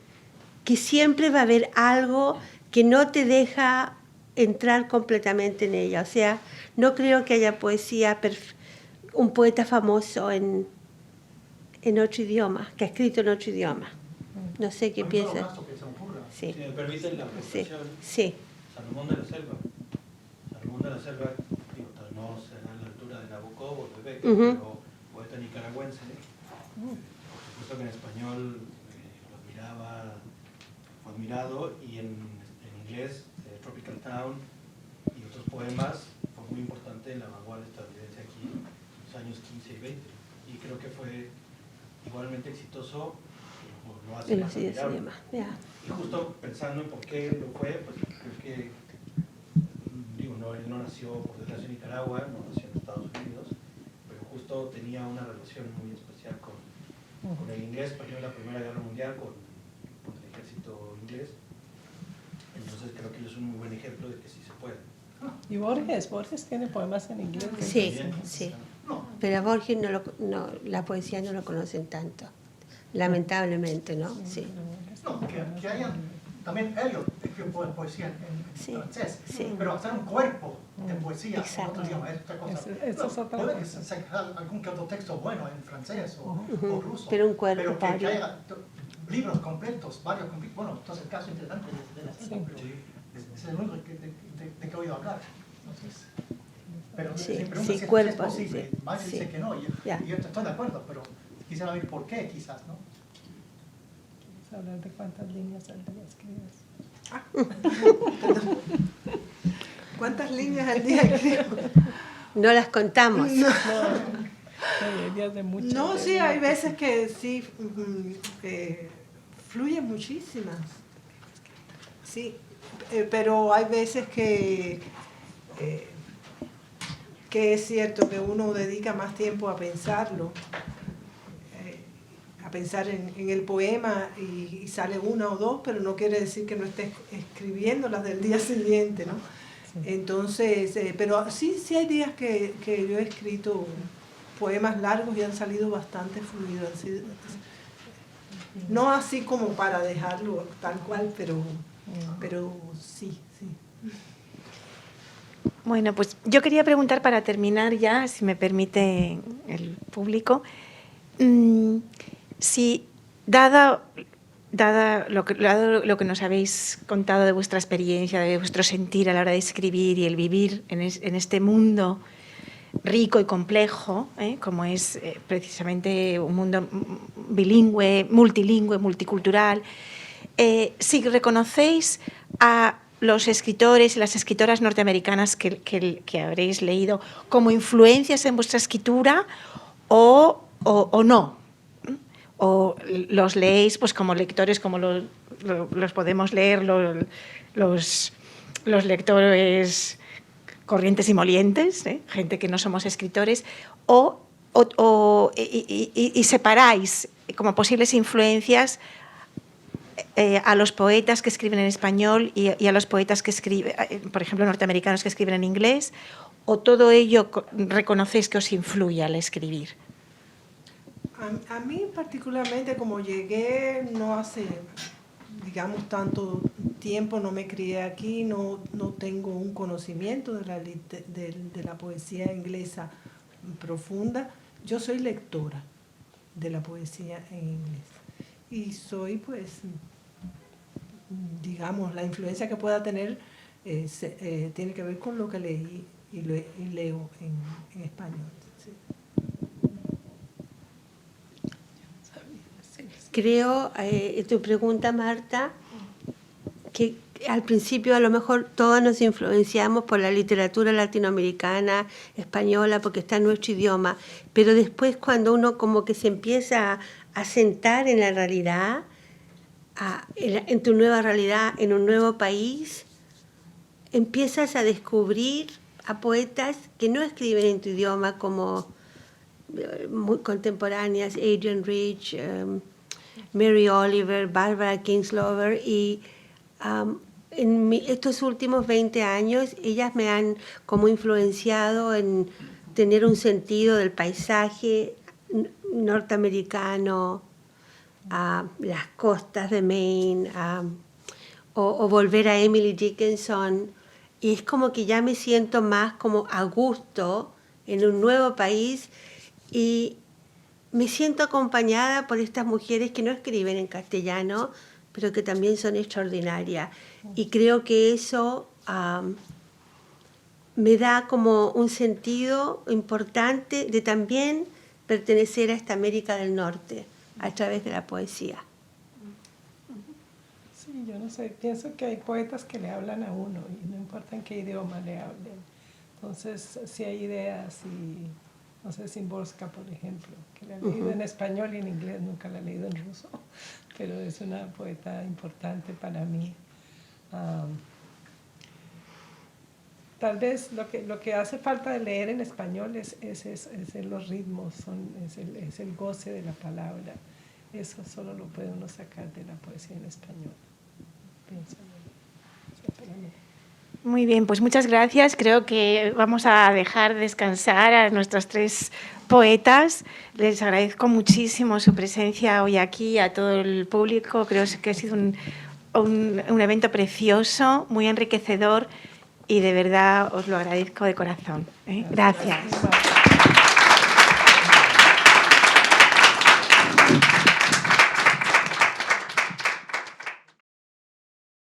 siempre va a haber algo que no te deja entrar completamente en ella. O sea, no creo que haya poesía, un poeta famoso en otro idioma, que ha escrito en otro idioma. No sé qué piensas. Si me permiten la presentación, Sí. Salomón de la Selva. Salomón de la Selva, digo, no será a la altura de Nabokov o de Becker, pero poeta nicaragüense. Por supuesto que en español lo admiraba, fue admirado, y en inglés, Tropical Town y otros poemas, fue muy importante en la vanguardia estadounidense aquí en los años 15 y 20. Y creo que fue igualmente exitoso, lo hace más admirable. Y justo pensando en por qué lo fue, pues creo que, digo, él no nació por desgracia en Nicaragua, no nació en Estados Unidos, pero justo tenía una relación muy especial con el inglés, español en la Primera Guerra Mundial, con el ejército inglés. Entonces creo que él es un muy buen ejemplo de que sí se puede. ¿Y Borges tiene poemas en inglés? Sí. Pero a Borges la poesía no lo conocen tanto, lamentablemente, ¿no? Sí. No, que hayan, también Eliot escribió poesía en francés, sí. Pero hacer un cuerpo de poesía en otro Exacto. idioma es otra cosa. Eso es otra puede cosa. que sacar algún que otro texto bueno en francés o ruso, Pero un cuerpo, pero que Pablo. haya libros completos, varios completos. Bueno, entonces el caso interesante de la selva, pero es el único de que he oído hablar. Entonces, pero Sí, me pregunto sí, si cuerpo, es posible. sí, Más dice sí. que no, y Ya. yo estoy de acuerdo, pero quisiera ver por qué, quizás, ¿no? Hablar de cuántas líneas al día escribes. ¿Cuántas líneas al día escribo? No las contamos. Días de muchas. No, sí, hay veces que sí fluyen muchísimas. Sí, pero hay veces que es cierto que uno dedica más tiempo a pensarlo, a pensar en el poema y sale una o dos, pero no quiere decir que no estés escribiendo las del día siguiente, ¿no? Entonces, pero sí hay días que yo he escrito poemas largos y han salido bastante fluidos. No así como para dejarlo tal cual, pero sí. Bueno, pues yo quería preguntar para terminar ya, si me permite el público, si dado lo que nos habéis contado de vuestra experiencia, de vuestro sentir a la hora de escribir y el vivir en este mundo rico y complejo, como es precisamente un mundo bilingüe, multilingüe, multicultural, si reconocéis a los escritores y las escritoras norteamericanas que habréis leído como influencias en vuestra escritura o no, o los leéis pues como lectores, como los podemos leer los lectores corrientes y molientes, gente que no somos escritores, y separáis como posibles influencias a los poetas que escriben en español y a los poetas que escriben, por ejemplo, norteamericanos que escriben en inglés, o todo ello reconocéis que os influye al escribir. A mí particularmente, como llegué no hace, digamos, tanto tiempo, no me crié aquí, no tengo un conocimiento de la poesía inglesa profunda. Yo soy lectora de la poesía en inglés y soy, pues, digamos, la influencia que pueda tener tiene que ver con lo que leí y leo en español. Sí. Creo, tu pregunta, Marta, que al principio a lo mejor todos nos influenciamos por la literatura latinoamericana, española, porque está en nuestro idioma, pero después cuando uno como que se empieza a sentar en la realidad, en tu nueva realidad, en un nuevo país, empiezas a descubrir a poetas que no escriben en tu idioma, como muy contemporáneas, Adrienne Rich, Mary Oliver, Barbara Kingsolver, y en estos últimos 20 años ellas me han como influenciado en tener un sentido del paisaje norteamericano, a las costas de Maine, o volver a Emily Dickinson, y es como que ya me siento más como a gusto en un nuevo país, y me siento acompañada por estas mujeres que no escriben en castellano, pero que también son extraordinarias. Y creo que eso me da como un sentido importante de también pertenecer a esta América del Norte a través de la poesía. Sí, yo no sé, pienso que hay poetas que le hablan a uno y no importa en qué idioma le hablen. Entonces, si hay ideas y, no sé, Szymborska, por ejemplo, que la he leído en español y en inglés, nunca la he leído en ruso, pero es una poeta importante para mí. Tal vez lo que hace falta de leer en español es los ritmos, es el goce de la palabra. Eso solo lo puede uno sacar de la poesía en español. Pienso yo. Muy bien, pues muchas gracias. Creo que vamos a dejar descansar a nuestros 3 poetas. Les agradezco muchísimo su presencia hoy aquí, a todo el público. Creo que ha sido un evento precioso, muy enriquecedor, y de verdad os lo agradezco de corazón. Gracias.